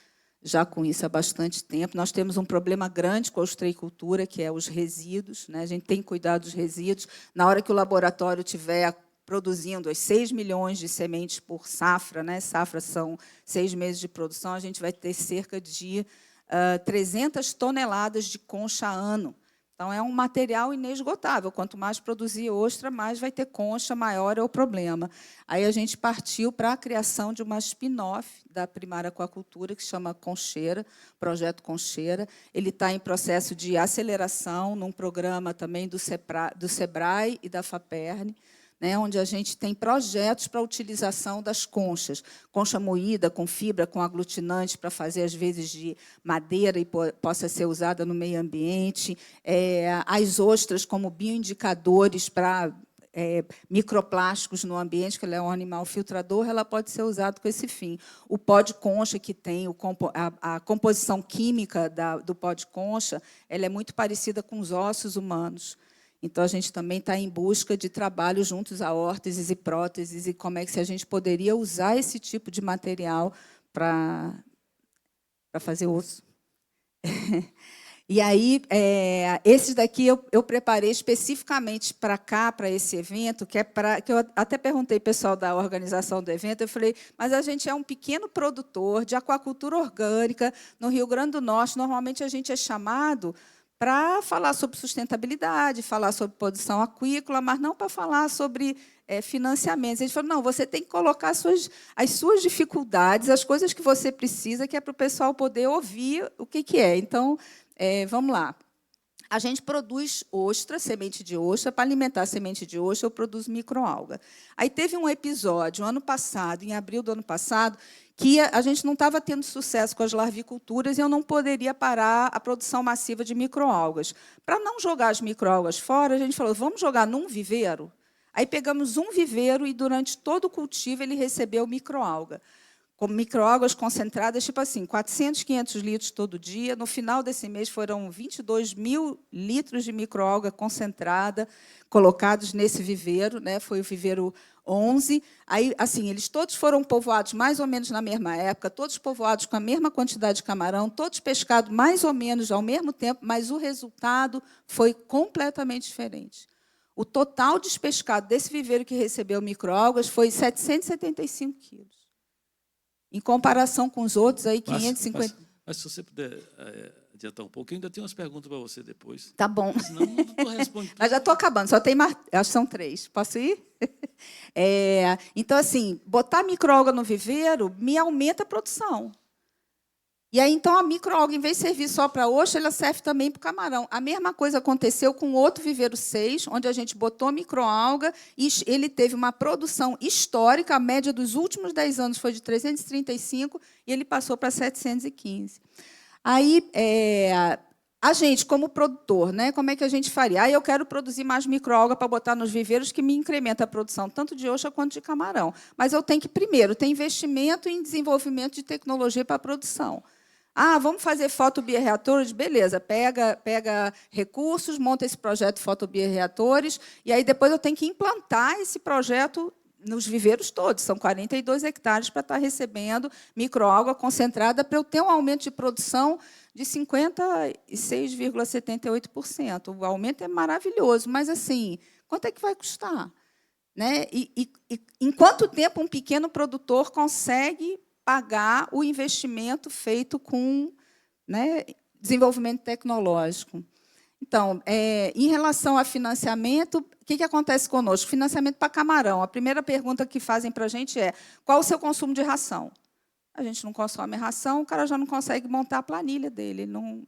já com isso há bastante tempo. Nós temos um problema grande com a ostreicultura, que é os resíduos. Né, a gente tem que cuidar dos resíduos. Na hora que o laboratório estiver produzindo as 6 milhões de sementes por safra, né, safra são 6 meses de produção, a gente vai ter cerca de 300 toneladas de concha ano. Então, é um material inesgotável. Quanto mais produzir ostra, mais vai ter concha, maior é o problema. Aí a gente partiu para a criação de uma spin-off da Primária Aquacultura, que se chama Concheira, Projeto Concheira. Ele está em processo de aceleração num programa também do SEBRAE e da FAPERN, né, onde a gente tem projetos para a utilização das conchas. Concha moída, com fibra, com aglutinante, para fazer, às vezes, de madeira e possa ser usada no meio ambiente. As ostras como bioindicadores para microplásticos no ambiente, que ela é um animal filtrador, ela pode ser usada com esse fim. O pó de concha, que tem a composição química do pó de concha, ela é muito parecida com os ossos humanos. Então, a gente também está em busca de trabalho juntos a órteses e próteses, e como é que a gente poderia usar esse tipo de material para fazer osso. E aí, esses daqui eu preparei especificamente para cá, para esse evento, que eu até perguntei ao pessoal da organização do evento, eu falei, mas a gente é um pequeno produtor de aquacultura orgânica no Rio Grande do Norte, normalmente a gente é chamado para falar sobre sustentabilidade, falar sobre produção aquícola, mas não para falar sobre financiamentos. Eles falaram, não, você tem que colocar as suas dificuldades, as coisas que você precisa, que é para o pessoal poder ouvir o que é. Então, vamos lá. A gente produz ostra, semente de ostra. Para alimentar a semente de ostra, eu produzo microalga. Aí teve um episódio, ano passado, em abril do ano passado, que a gente não estava tendo sucesso com as larviculturas e eu não poderia parar a produção massiva de microalgas. Para não jogar as microalgas fora, a gente falou, vamos jogar num viveiro? Aí pegamos um viveiro e, durante todo o cultivo, ele recebeu microalga. Com microalgas concentradas, tipo assim, 400, 500 litros todo dia. No final desse mês, foram 22 mil litros de microalga concentrada colocados nesse viveiro, né? Foi o viveiro 11. Aí, assim, eles todos foram povoados mais ou menos na mesma época, todos povoados com a mesma quantidade de camarão, todos pescados mais ou menos ao mesmo tempo, mas o resultado foi completamente diferente. O total despescado desse viveiro que recebeu microalgas foi 775 quilos. Em comparação com os outros, aí 550... Mas se você puder adiantar um pouco, eu ainda tenho umas perguntas para você depois. Tá bom. Senão não responde tudo. Mas já estou acabando, só tem mais... Acho que são 3. Posso ir? Então, assim, botar microalga no viveiro me aumenta a produção. E aí, então, a microalga, em vez de servir só para ostra, ela serve também para o camarão. A mesma coisa aconteceu com outro viveiro 6, onde a gente botou microalga e ele teve uma produção histórica, a média dos últimos 10 anos foi de 335 e ele passou para 715. Aí, a gente, como produtor, né, como é que a gente faria? Aí eu quero produzir mais microalga para botar nos viveiros, que me incrementa a produção, tanto de ostra quanto de camarão. Mas eu tenho que, primeiro, ter investimento em desenvolvimento de tecnologia para a produção. Vamos fazer fotobioreatores? Beleza, pega recursos, monta esse projeto de fotobioreatores, e aí depois eu tenho que implantar esse projeto nos viveiros todos. São 42 hectares para estar recebendo microalga concentrada para eu ter um aumento de produção de 56,78%. O aumento é maravilhoso, mas, assim, quanto é que vai custar? Né? E em quanto tempo um pequeno produtor consegue pagar o investimento feito com, né, desenvolvimento tecnológico? Então, em relação a financiamento, o que acontece conosco? Financiamento para camarão. A primeira pergunta que fazem para a gente é: qual o seu consumo de ração? A gente não consome ração, o cara já não consegue montar a planilha dele, ele não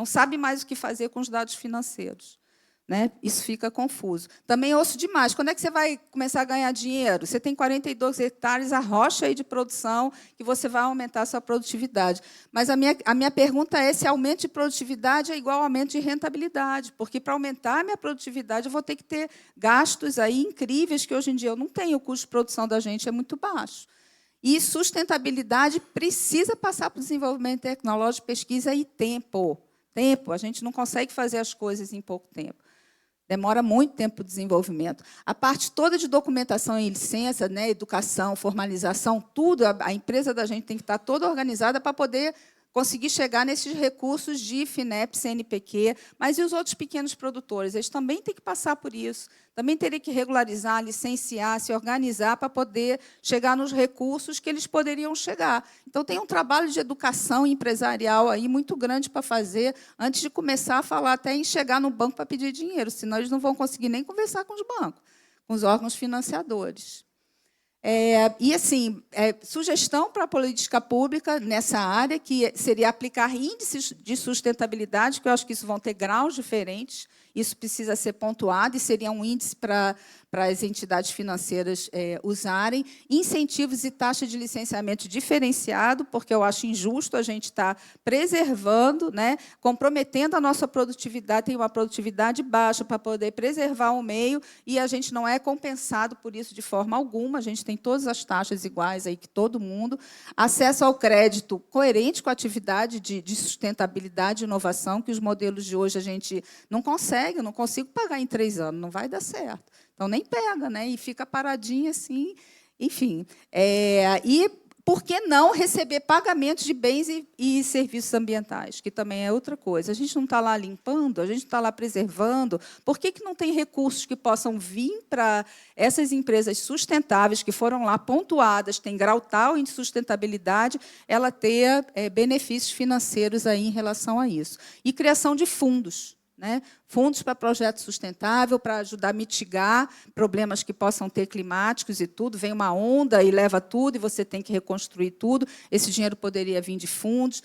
sabe mais o que fazer com os dados financeiros. Né? Isso fica confuso. Também ouço demais. Quando é que você vai começar a ganhar dinheiro? Você tem 42 hectares, arrocha aí de produção, que você vai aumentar a sua produtividade. Mas a minha pergunta é se aumento de produtividade é igual ao aumento de rentabilidade, porque, para aumentar a minha produtividade, eu vou ter que ter gastos aí incríveis, que, hoje em dia, eu não tenho. O custo de produção da gente é muito baixo. E sustentabilidade precisa passar para o desenvolvimento tecnológico, pesquisa e tempo. A gente não consegue fazer as coisas em pouco tempo. Demora muito tempo para o desenvolvimento. A parte toda de documentação e licença, né, educação, formalização, tudo, a empresa da gente tem que estar toda organizada para poder conseguir chegar nesses recursos de FINEP, CNPq, mas e os outros pequenos produtores? Eles também têm que passar por isso, também teriam que regularizar, licenciar, se organizar para poder chegar nos recursos que eles poderiam chegar. Então, tem um trabalho de educação empresarial aí muito grande para fazer antes de começar a falar até em chegar no banco para pedir dinheiro, senão eles não vão conseguir nem conversar com os bancos, com os órgãos financiadores. E, assim, sugestão para a política pública nessa área, que seria aplicar índices de sustentabilidade, que eu acho que isso vão ter graus diferentes, isso precisa ser pontuado, e seria um índice para as entidades financeiras usarem, incentivos e taxa de licenciamento diferenciado, porque eu acho injusto a gente estar preservando, né, comprometendo a nossa produtividade, tem uma produtividade baixa para poder preservar o meio, e a gente não é compensado por isso de forma alguma, a gente tem todas as taxas iguais aí que todo mundo, acesso ao crédito coerente com a atividade de sustentabilidade e inovação, que os modelos de hoje a gente não consegue, eu não consigo pagar em 3 anos, não vai dar certo. Então, nem pega, né? E fica paradinho assim, enfim. E por que não receber pagamentos de bens e serviços ambientais, que também é outra coisa? A gente não está lá limpando, a gente não está lá preservando. Por que não tem recursos que possam vir para essas empresas sustentáveis, que foram lá pontuadas, tem grau tal em sustentabilidade, ela ter benefícios financeiros aí em relação a isso? E criação de fundos. Né? Fundos para projeto sustentável, para ajudar a mitigar problemas que possam ter climáticos e tudo. Vem uma onda e leva tudo, e você tem que reconstruir tudo. Esse dinheiro poderia vir de fundos,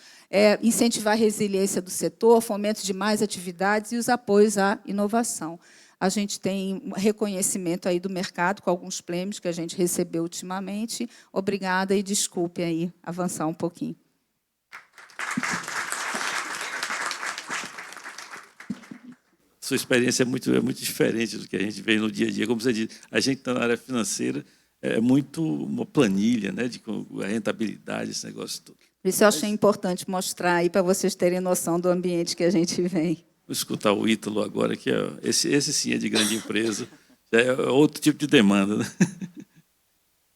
incentivar a resiliência do setor, fomento de mais atividades e os apoios à inovação. A gente tem um reconhecimento aí do mercado, com alguns prêmios que a gente recebeu ultimamente. Obrigada e desculpe aí avançar um pouquinho. Sua experiência é muito diferente do que a gente vê no dia a dia. Como você diz, a gente está na área financeira, é muito uma planilha, né, de a rentabilidade, esse negócio todo. Por isso eu achei importante mostrar aí para vocês terem noção do ambiente que a gente vem. Vou escutar o Ítalo agora, que esse sim é de grande empresa, já é outro tipo de demanda. Né?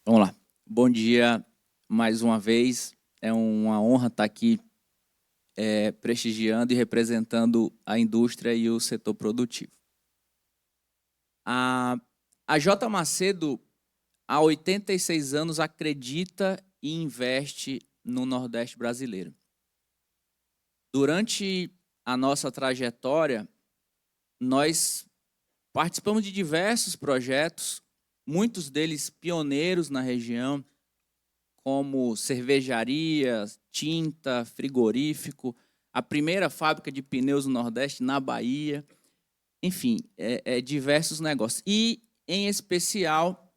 Vamos lá. Bom dia mais uma vez. É uma honra estar aqui prestigiando e representando a indústria e o setor produtivo. A J. Macedo, há 86 anos, acredita e investe no Nordeste brasileiro. Durante a nossa trajetória, nós participamos de diversos projetos, muitos deles pioneiros na região, como cervejaria, tinta, frigorífico, a primeira fábrica de pneus no Nordeste, na Bahia, enfim, diversos negócios. E, em especial,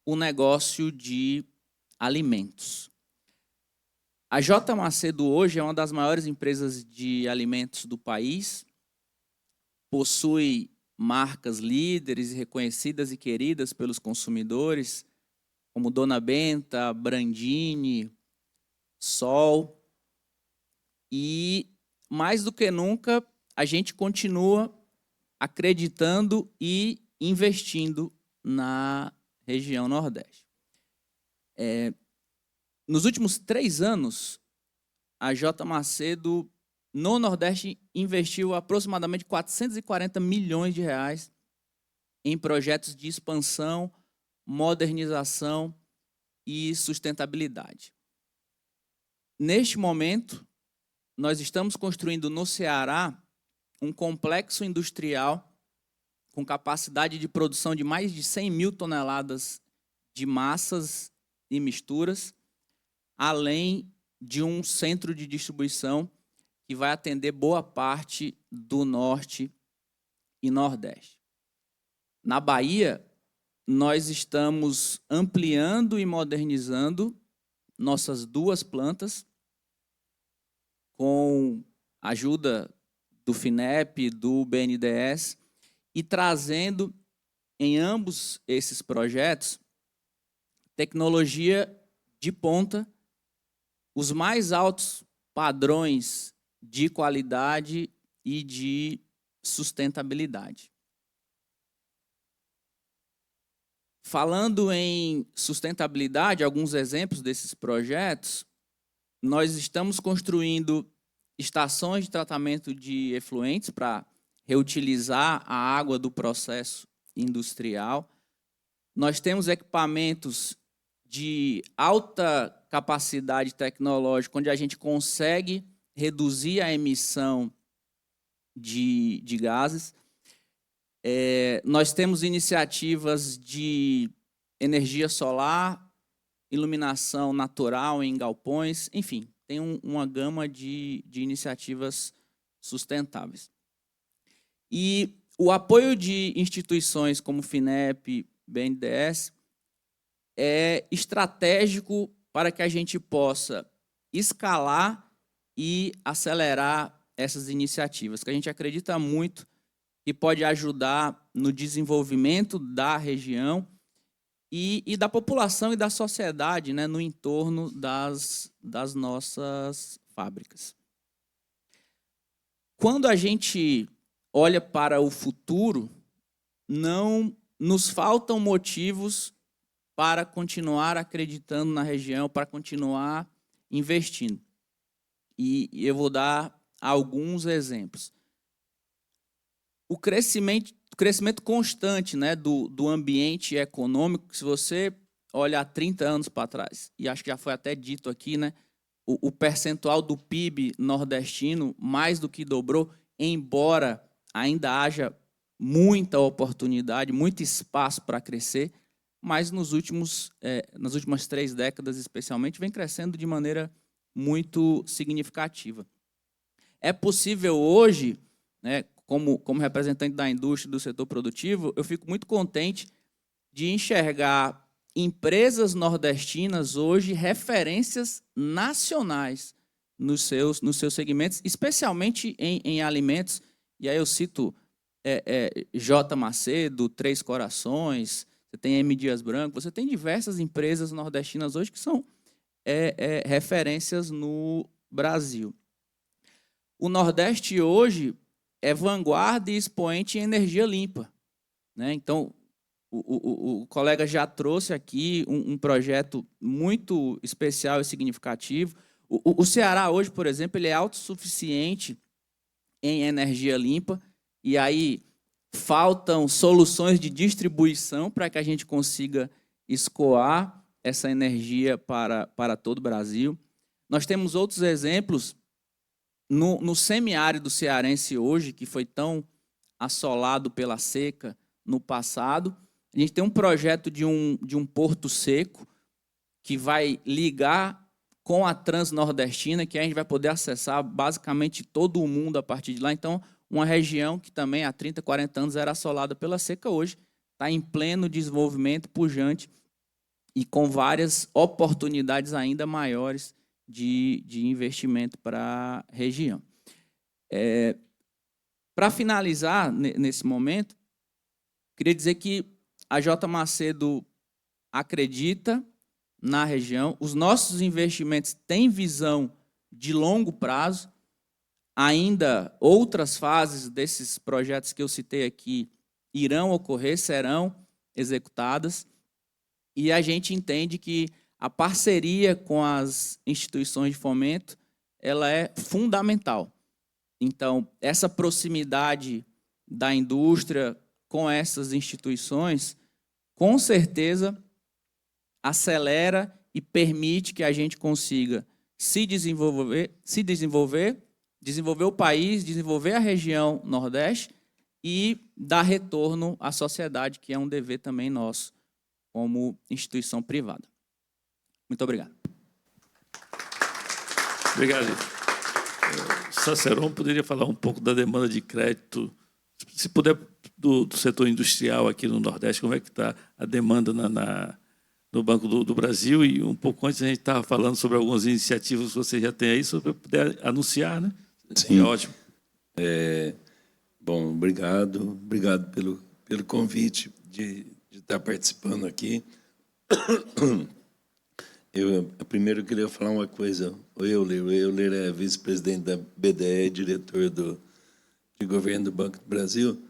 o negócio de alimentos. A J. Macedo hoje é uma das maiores empresas de alimentos do país, possui marcas líderes e reconhecidas e queridas pelos consumidores, como Dona Benta, Brandini, Sol. E, mais do que nunca, a gente continua acreditando e investindo na região Nordeste. Nos últimos 3 anos, a J. Macedo, no Nordeste, investiu aproximadamente 440 milhões de reais em projetos de expansão, modernização e sustentabilidade. Neste momento, nós estamos construindo no Ceará um complexo industrial com capacidade de produção de mais de 100 mil toneladas de massas e misturas, além de um centro de distribuição que vai atender boa parte do Norte e Nordeste. Na Bahia, nós estamos ampliando e modernizando nossas 2 plantas, com a ajuda do FINEP, do BNDES, e trazendo em ambos esses projetos tecnologia de ponta, os mais altos padrões de qualidade e de sustentabilidade. Falando em sustentabilidade, alguns exemplos desses projetos, nós estamos construindo estações de tratamento de efluentes para reutilizar a água do processo industrial. Nós temos equipamentos de alta capacidade tecnológica, onde a gente consegue reduzir a emissão de gases. Nós temos iniciativas de energia solar, iluminação natural em galpões, enfim, tem uma gama de iniciativas sustentáveis. E o apoio de instituições como FINEP, BNDES, é estratégico para que a gente possa escalar e acelerar essas iniciativas, que a gente acredita muito que pode ajudar no desenvolvimento da região e da população e da sociedade, né, no entorno das nossas fábricas. Quando a gente olha para o futuro, não nos faltam motivos para continuar acreditando na região, para continuar investindo. E eu vou dar alguns exemplos. O crescimento constante, né, do ambiente econômico, se você olha há 30 anos para trás, e acho que já foi até dito aqui, né, o percentual do PIB nordestino mais do que dobrou, embora ainda haja muita oportunidade, muito espaço para crescer, mas nas últimas 3 décadas, especialmente, vem crescendo de maneira muito significativa. É possível hoje, né, como representante da indústria do setor produtivo, eu fico muito contente de enxergar empresas nordestinas hoje referências nacionais nos seus segmentos, especialmente em alimentos. E aí eu cito J. Macedo, Três Corações, você tem M. Dias Branco, você tem diversas empresas nordestinas hoje que são referências no Brasil. O Nordeste hoje é vanguarda e expoente em energia limpa, né? Então, o colega já trouxe aqui um projeto muito especial e significativo. O Ceará hoje, por exemplo, ele é autossuficiente em energia limpa, e aí faltam soluções de distribuição para que a gente consiga escoar essa energia para todo o Brasil. Nós temos outros exemplos no semiárido cearense hoje, que foi tão assolado pela seca no passado. A gente tem um projeto de um porto seco que vai ligar com a Transnordestina, que a gente vai poder acessar basicamente todo o mundo a partir de lá. Então, uma região que também há 30, 40 anos era assolada pela seca, hoje está em pleno desenvolvimento, pujante, e com várias oportunidades ainda maiores de investimento para a região. Para finalizar, nesse momento, queria dizer que a J. Macedo acredita na região, os nossos investimentos têm visão de longo prazo, ainda outras fases desses projetos que eu citei aqui irão ocorrer, serão executadas, e a gente entende que a parceria com as instituições de fomento ela é fundamental. Então, essa proximidade da indústria com essas instituições, com certeza, acelera e permite que a gente consiga desenvolver o país, desenvolver a região Nordeste e dar retorno à sociedade, que é um dever também nosso, como instituição privada. Muito obrigado. Obrigado. Saceron poderia falar um pouco da demanda de crédito, se puder, do setor industrial aqui no Nordeste, como é que está a demanda no Banco do Brasil, e um pouco antes a gente estava falando sobre algumas iniciativas que você já tem aí, se puder anunciar, né? Sim. É ótimo. Bom, obrigado pelo convite de estar participando aqui. Eu primeiro queria falar uma coisa. O Euler é vice-presidente da BDE, diretor de governo do Banco do Brasil.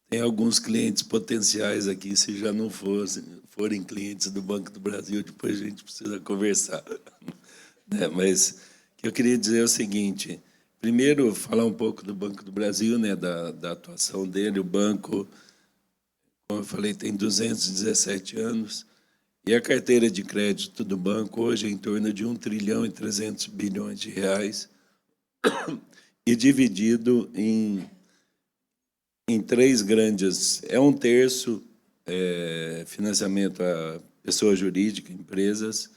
Tem alguns clientes potenciais aqui, se já não forem clientes do Banco do Brasil, depois a gente precisa conversar. né? Mas o que eu queria dizer é o seguinte: primeiro, falar um pouco do Banco do Brasil, né, da atuação dele. O banco, como eu falei, tem 217 anos, e a carteira de crédito do banco hoje é em torno de 1,3 trilhão e dividido em três grandes. É um terço financiamento a pessoa jurídica, empresas,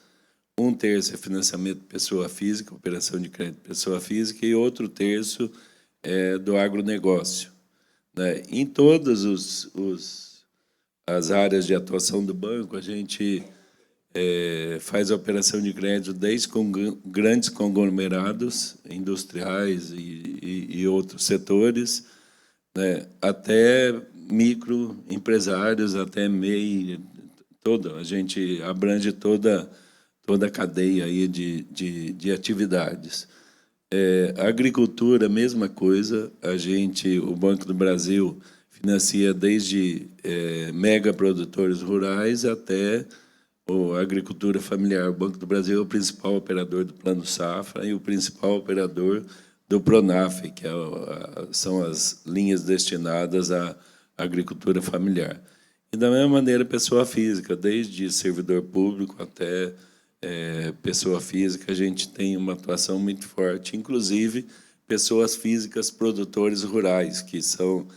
um terço é financiamento pessoa física, operação de crédito pessoa física, e outro terço é do agronegócio, né? Em todas as áreas de atuação do banco, a gente faz a operação de crédito desde com grandes conglomerados industriais e outros setores, né, até microempresários, até MEI, a gente abrange toda a cadeia aí de atividades. A agricultura, mesma coisa, o Banco do Brasil financia desde mega produtores rurais até a agricultura familiar. O Banco do Brasil é o principal operador do Plano Safra e o principal operador do Pronaf, que são as linhas destinadas à agricultura familiar. E, da mesma maneira, pessoa física, desde servidor público até pessoa física, a gente tem uma atuação muito forte, inclusive pessoas físicas produtores rurais, que são,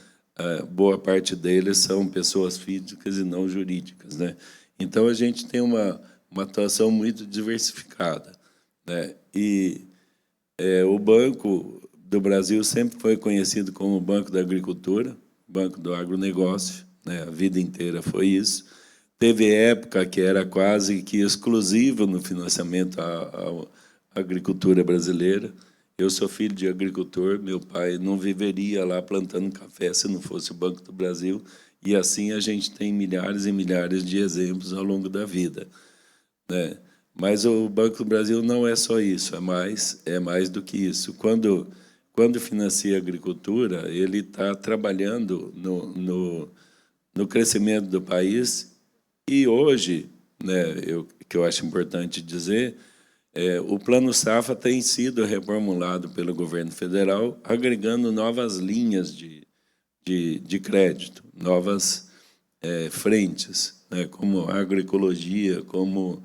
boa parte deles são pessoas físicas e não jurídicas, né? Então, a gente tem uma atuação muito diversificada, né? E o Banco do Brasil sempre foi conhecido como o Banco da Agricultura, Banco do Agronegócio, né? A vida inteira foi isso. Teve época que era quase que exclusivo no financiamento à agricultura brasileira. Eu sou filho de agricultor, meu pai não viveria lá plantando café se não fosse o Banco do Brasil, e assim a gente tem milhares e milhares de exemplos ao longo da vida, né? Mas o Banco do Brasil não é só isso, é mais do que isso. Quando financia a agricultura, ele está trabalhando no crescimento do país. E hoje, né, que eu acho importante dizer, o Plano Safra tem sido reformulado pelo governo federal, agregando novas linhas de crédito, novas frentes, né, como agroecologia, como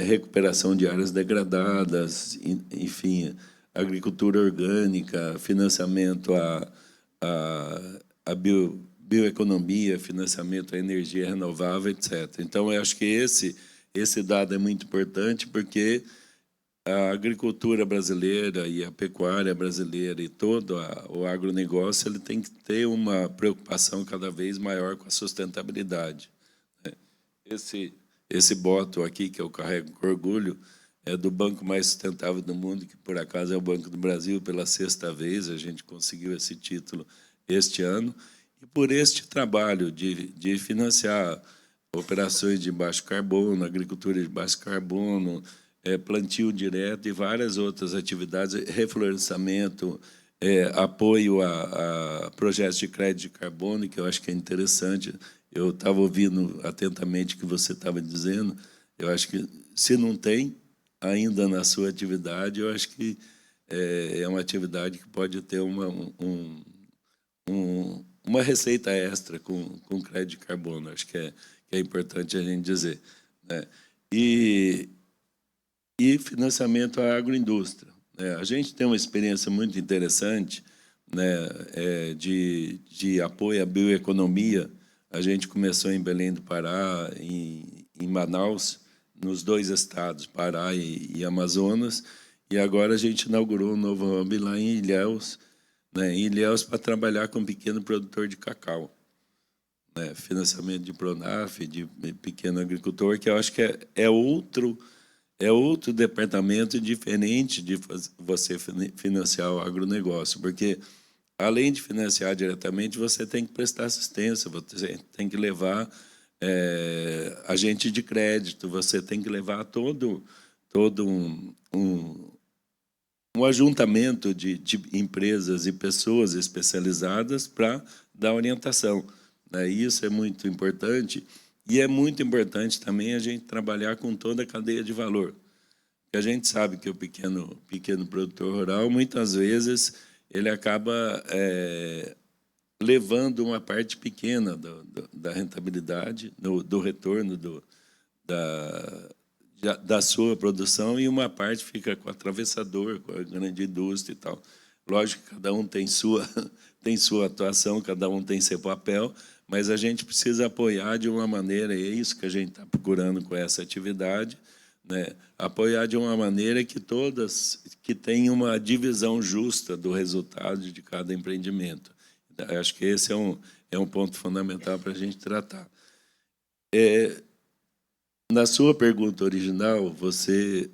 recuperação de áreas degradadas, enfim, agricultura orgânica, financiamento à bioeconomia, financiamento à energia renovável, etc. Então, eu acho que esse dado é muito importante, porque a agricultura brasileira e a pecuária brasileira e todo o agronegócio, ele tem que ter uma preocupação cada vez maior com a sustentabilidade, né? Esse boto aqui, que eu carrego com orgulho, é do banco mais sustentável do mundo, que, por acaso, é o Banco do Brasil. Pela sexta vez, a gente conseguiu esse título este ano. E por este trabalho de financiar operações de baixo carbono, agricultura de baixo carbono, plantio direto e várias outras atividades, reflorestamento, apoio a projetos de crédito de carbono, que eu acho que é interessante. Eu estava ouvindo atentamente o que você estava dizendo. Eu acho que, se não tem ainda na sua atividade, eu acho que é uma atividade que pode ter uma receita extra com crédito de carbono. Acho que é importante a gente dizer, né? E financiamento à agroindústria, né? A gente tem uma experiência muito interessante, né, de apoio à bioeconomia. A gente começou em Belém do Pará, em Manaus, nos dois estados, Pará e Amazonas, e agora a gente inaugurou um novo hub lá em Ilhéus, né, para trabalhar com pequeno produtor de cacau, né, financiamento de Pronaf, de pequeno agricultor, que eu acho que é outro departamento diferente de você financiar o agronegócio, porque, além de financiar diretamente, você tem que prestar assistência, você tem que levar agente de crédito, você tem que levar todo um ajuntamento de empresas e pessoas especializadas para dar orientação, né? Isso é muito importante. E é muito importante também a gente trabalhar com toda a cadeia de valor. a gente sabe que o pequeno produtor rural, muitas vezes, ele acaba levando uma parte pequena da rentabilidade, do retorno da sua produção, e uma parte fica com o atravessador, com a grande indústria e tal. Lógico que cada um tem sua atuação, cada um tem seu papel, mas a gente precisa apoiar de uma maneira, e é isso que a gente está procurando com essa atividade, né? Apoiar de uma maneira que tenham uma divisão justa do resultado de cada empreendimento. Acho que esse é um ponto fundamental para a gente tratar. Na sua pergunta original, você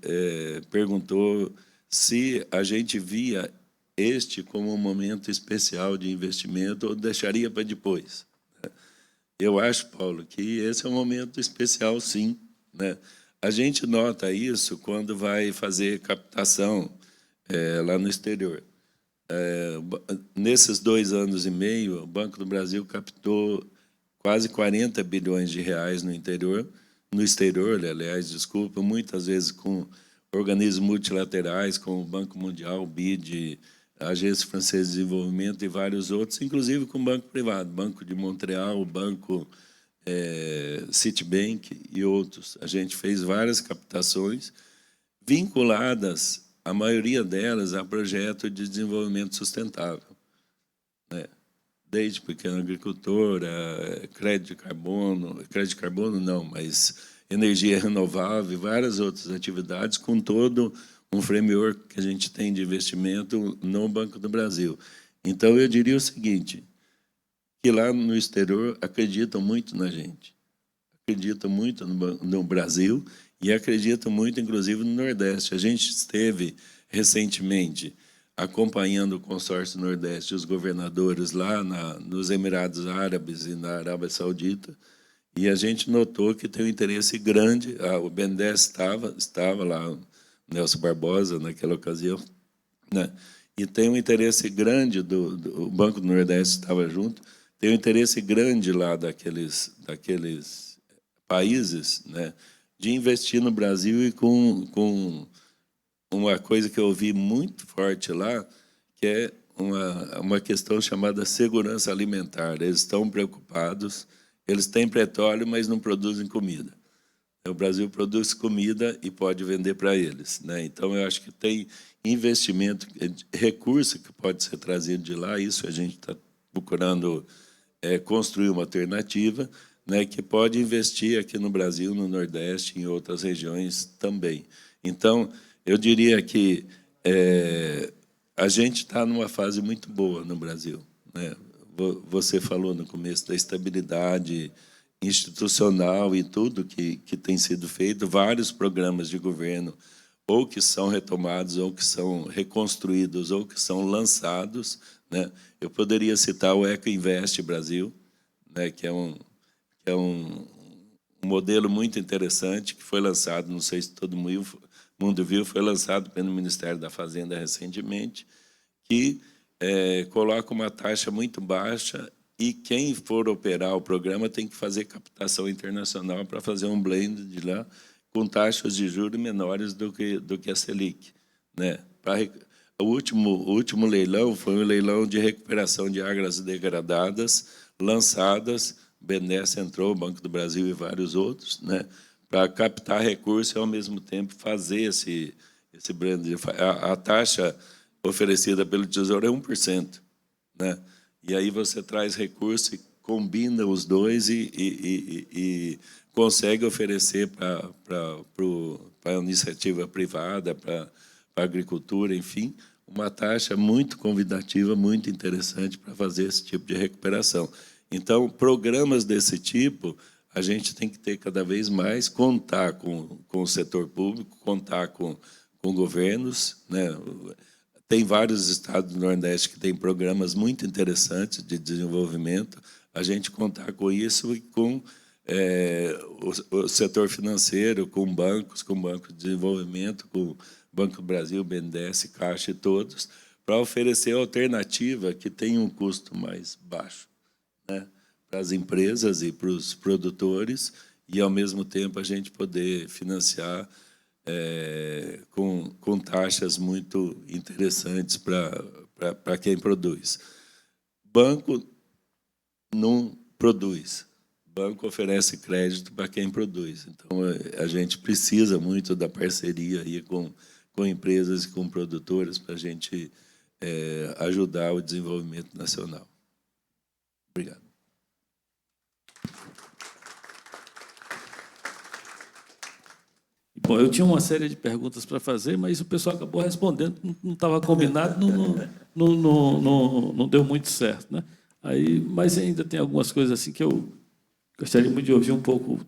perguntou se a gente via este como um momento especial de investimento ou deixaria para depois. Eu acho, Paulo, que esse é um momento especial, sim, né? A gente nota isso quando vai fazer captação lá no exterior. Nesses 2 anos e meio, o Banco do Brasil captou quase 40 bilhões de reais no exterior, aliás, desculpa, muitas vezes com organismos multilaterais, como o Banco Mundial, o BID, a Agência Francesa de Desenvolvimento e vários outros, inclusive com o banco privado, Banco de Montreal, o Banco Citibank e outros. A gente fez várias captações vinculadas, a maioria delas, a projeto de desenvolvimento sustentável, né? Desde pequeno agricultor, crédito de carbono não, mas energia renovável e várias outras atividades, com todo um framework que a gente tem de investimento no Banco do Brasil. Então, eu diria o seguinte, que lá no exterior acreditam muito na gente, acreditam muito no Brasil e acreditam muito, inclusive, no Nordeste. A gente esteve recentemente acompanhando o consórcio Nordeste, os governadores lá nos Emirados Árabes e na Arábia Saudita, e a gente notou que tem um interesse grande. O BNDES estava lá, Nelson Barbosa, naquela ocasião, né? E tem um interesse grande, o Banco do Nordeste estava junto, tem um interesse grande lá daqueles países, né, de investir no Brasil, e com uma coisa que eu ouvi muito forte lá, que é uma questão chamada segurança alimentar. Eles estão preocupados, eles têm petróleo, mas não produzem comida. O Brasil produz comida e pode vender para eles, né? Então, eu acho que tem investimento, recurso que pode ser trazido de lá, isso a gente está procurando construir uma alternativa, né, que pode investir aqui no Brasil, no Nordeste, em outras regiões também. Então, eu diria que a gente está numa fase muito boa no Brasil, né? Você falou no começo da estabilidade institucional e tudo que tem sido feito, vários programas de governo, ou que são retomados, ou que são reconstruídos, ou que são lançados, né? Eu poderia citar o Ecoinvest Brasil, né, que é um modelo muito interessante, que foi lançado, não sei se todo mundo viu, foi lançado pelo Ministério da Fazenda recentemente, que coloca uma taxa muito baixa, e quem for operar o programa tem que fazer captação internacional para fazer um blend de lá, com taxas de juros menores do que a Selic, né? O último leilão foi um leilão de recuperação de áreas degradadas, lançadas, o BNDES entrou, o Banco do Brasil e vários outros, né, para captar recursos e, ao mesmo tempo, fazer esse blend. A taxa oferecida pelo Tesouro é 1%, né? E aí você traz recurso e combina os dois e consegue oferecer para a iniciativa privada, para a agricultura, enfim, uma taxa muito convidativa, muito interessante para fazer esse tipo de recuperação. Então, programas desse tipo, a gente tem que ter cada vez mais, contar com o setor público, contar com governos, né? Tem vários estados do Nordeste que têm programas muito interessantes de desenvolvimento. A gente contar com isso e com o setor financeiro, com bancos, com Banco de Desenvolvimento, com Banco do Brasil, BNDES, Caixa e todos, para oferecer alternativa que tenha um custo mais baixo, né, para as empresas e para os produtores, e, ao mesmo tempo, a gente poder financiar com taxas muito interessantes para quem produz. Banco não produz. Banco oferece crédito para quem produz. Então, a gente precisa muito da parceria aí com empresas e com produtoras para a gente ajudar o desenvolvimento nacional. Obrigado. Bom, eu tinha uma série de perguntas para fazer, mas o pessoal acabou respondendo, não estava combinado, não deu muito certo, né? Mas ainda tem algumas coisas assim que eu gostaria muito de ouvir um pouco,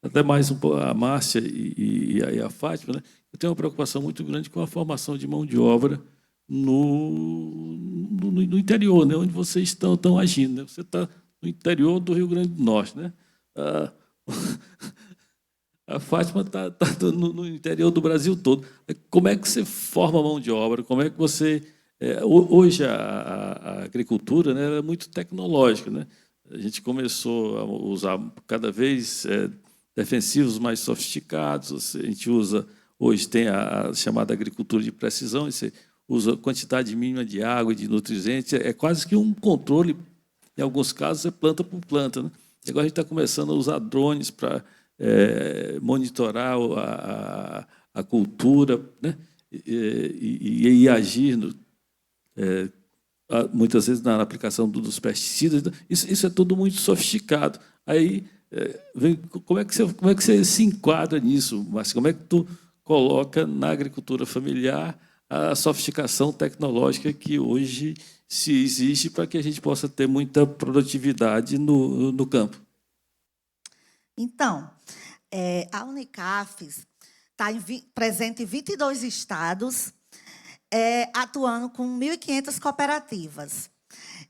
até mais um pouco a Márcia e a Fátima, né? Eu tenho uma preocupação muito grande com a formação de mão de obra no interior, né? Onde vocês estão agindo, né? Você está no interior do Rio Grande do Norte, né? A Fátima está no interior do Brasil todo. Como é que você forma mão de obra? Como é que você... hoje, a agricultura, né, ela é muito tecnológica, né? A gente começou a usar cada vez defensivos mais sofisticados. A gente usa... Hoje tem a chamada agricultura de precisão. Você usa quantidade mínima de água e de nutrientes. É quase que um controle. Em alguns casos, é planta por planta, né? E agora a gente está começando a usar drones para... monitorar a cultura, né? e agir muitas vezes na aplicação dos pesticidas. Isso é tudo muito sofisticado. Aí como é que você se enquadra nisso, Márcio? Como é que tu coloca na agricultura familiar a sofisticação tecnológica que hoje se exige para que a gente possa ter muita produtividade no campo? Então, a Unicafes está presente em 22 estados, atuando com 1.500 cooperativas.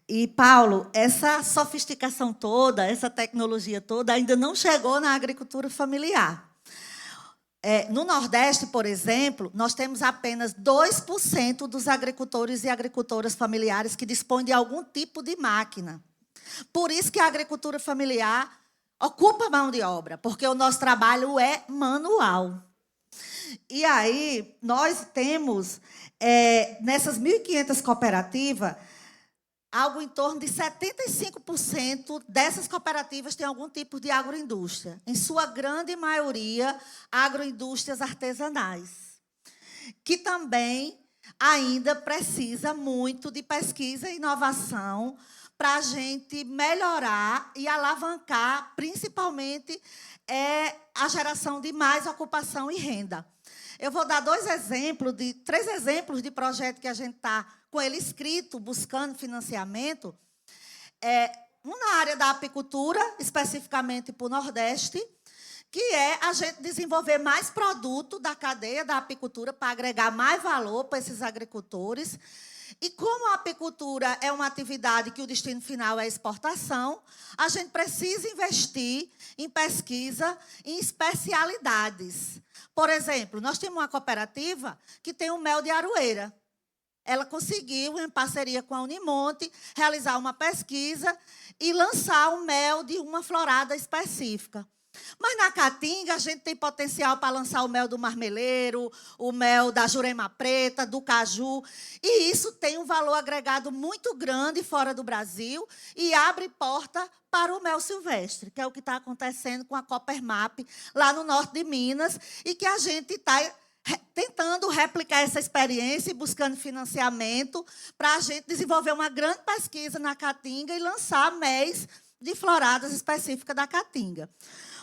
E, Paulo, essa sofisticação toda, essa tecnologia toda, ainda não chegou na agricultura familiar. No Nordeste, por exemplo, nós temos apenas 2% dos agricultores e agricultoras familiares que dispõem de algum tipo de máquina. Por isso que a agricultura familiar ocupa mão de obra, porque o nosso trabalho é manual. E aí, nós temos, nessas 1.500 cooperativas, algo em torno de 75% dessas cooperativas têm algum tipo de agroindústria. Em sua grande maioria, agroindústrias artesanais, que também ainda precisa muito de pesquisa e inovação para a gente melhorar e alavancar, principalmente, a geração de mais ocupação e renda. Eu vou dar três exemplos de projeto que a gente está com ele escrito, buscando financiamento. Um na área da apicultura, especificamente para o Nordeste, que é a gente desenvolver mais produto da cadeia da apicultura para agregar mais valor para esses agricultores. E como a apicultura é uma atividade que o destino final é a exportação, a gente precisa investir em pesquisa em especialidades. Por exemplo, nós temos uma cooperativa que tem um mel de aroeira. Ela conseguiu, em parceria com a Unimonte, realizar uma pesquisa e lançar um mel de uma florada específica. Mas na Caatinga, a gente tem potencial para lançar o mel do marmeleiro, o mel da jurema preta, do caju. E isso tem um valor agregado muito grande fora do Brasil e abre porta para o mel silvestre, que é o que está acontecendo com a Coppermap lá no norte de Minas, e que a gente está tentando replicar essa experiência e buscando financiamento para a gente desenvolver uma grande pesquisa na Caatinga e lançar MEs de floradas específicas da Caatinga.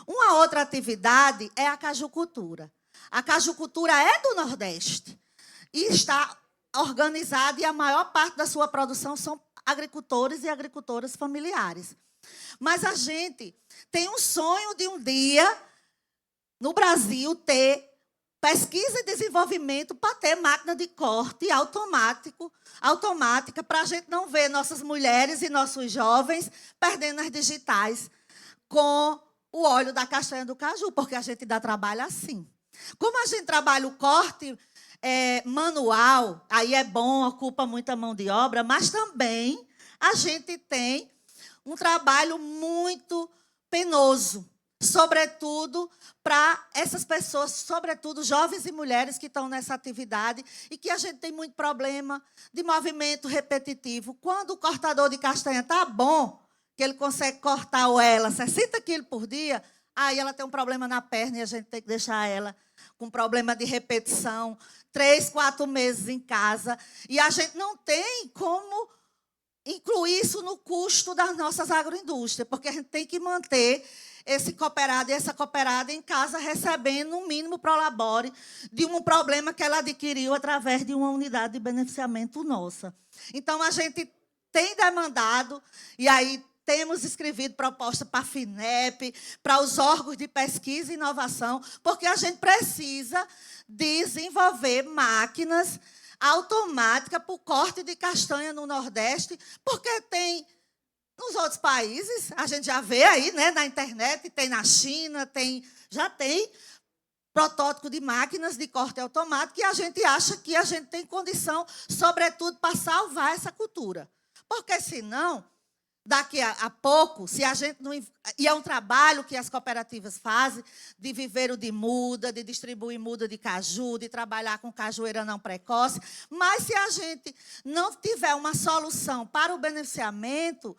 Uma outra atividade é a cajucultura. A cajucultura é do Nordeste e está organizada, e a maior parte da sua produção são agricultores e agricultoras familiares. Mas a gente tem um sonho de um dia, no Brasil, ter pesquisa e desenvolvimento para ter máquina de corte automática, para a gente não ver nossas mulheres e nossos jovens perdendo as digitais com o óleo da castanha do caju, porque a gente dá trabalho assim. Como a gente trabalha o corte manual, aí é bom, ocupa muita mão de obra, mas também a gente tem um trabalho muito penoso, sobretudo para essas pessoas, sobretudo jovens e mulheres que estão nessa atividade e que a gente tem muito problema de movimento repetitivo. Quando o cortador de castanha está bom, que ele consegue cortar ou ela 60 quilos por dia, aí ela tem um problema na perna e a gente tem que deixar ela com problema de repetição, 3, 4 meses em casa. E a gente não tem como incluir isso no custo das nossas agroindústrias, porque a gente tem que manter esse cooperado e essa cooperada em casa recebendo um mínimo prolabore de um problema que ela adquiriu através de uma unidade de beneficiamento nossa. Então, a gente tem demandado, e aí temos escrevido proposta para a FINEP, para os órgãos de pesquisa e inovação, porque a gente precisa desenvolver máquinas automáticas para o corte de castanha no Nordeste, porque tem nos outros países, a gente já vê aí, né, na internet, tem na China, já tem protótipo de máquinas de corte automático, e a gente acha que a gente tem condição, sobretudo, para salvar essa cultura. Porque, senão, daqui a pouco, se a gente não... E é um trabalho que as cooperativas fazem, de viveiro de muda, de distribuir muda de caju, de trabalhar com cajueira não precoce, mas se a gente não tiver uma solução para o beneficiamento,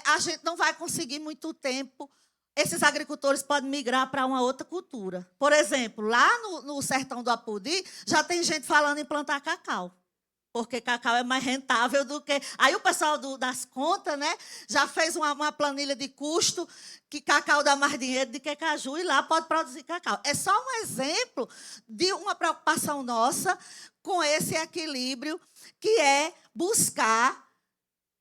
a gente não vai conseguir muito tempo. Esses agricultores podem migrar para uma outra cultura. Por exemplo, lá no sertão do Apodi, já tem gente falando em plantar cacau, porque cacau é mais rentável do que... Aí o pessoal das contas, né, já fez uma planilha de custo, que cacau dá mais dinheiro do que caju, e lá pode produzir cacau. É só um exemplo de uma preocupação nossa com esse equilíbrio, que é buscar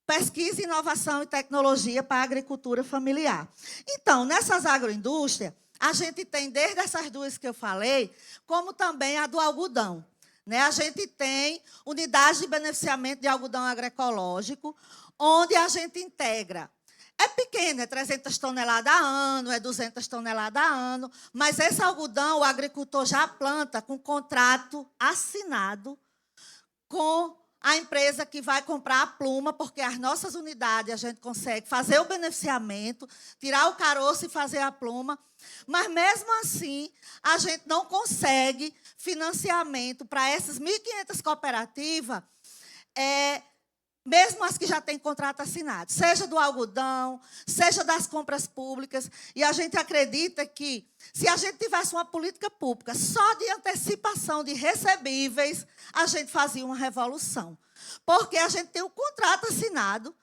pesquisa, inovação e tecnologia para a agricultura familiar. Então, nessas agroindústrias, a gente tem, desde essas duas que eu falei, como também a do algodão. Né? A gente tem unidades de beneficiamento de algodão agroecológico, onde a gente integra. É pequeno, é 300 toneladas a ano, é 200 toneladas a ano, mas esse algodão o agricultor já planta com contrato assinado com a empresa que vai comprar a pluma, porque as nossas unidades a gente consegue fazer o beneficiamento, tirar o caroço e fazer a pluma, mas, mesmo assim, a gente não consegue financiamento para essas 1.500 cooperativas, mesmo as que já têm contrato assinado, seja do algodão, seja das compras públicas. E a gente acredita que, se a gente tivesse uma política pública só de antecipação de recebíveis, a gente fazia uma revolução. Porque a gente tem um contrato assinado,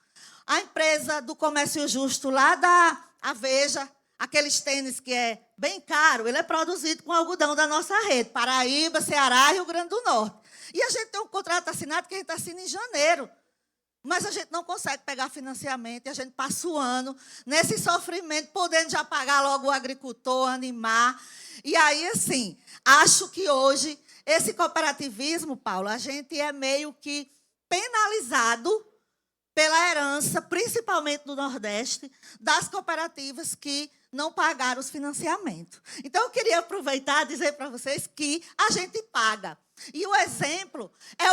a empresa do Comércio Justo lá da Aveja, aqueles tênis que é bem caro, ele é produzido com algodão da nossa rede, Paraíba, Ceará e Rio Grande do Norte. E a gente tem um contrato assinado que a gente assina em janeiro. Mas a gente não consegue pegar financiamento, e a gente passa o ano nesse sofrimento, podendo já pagar logo o agricultor, animar. E aí, assim, acho que hoje, esse cooperativismo, Paulo, a gente é meio que penalizado pela herança, principalmente do Nordeste, das cooperativas que não pagaram os financiamentos. Então, eu queria aproveitar e dizer para vocês que a gente paga. E o exemplo é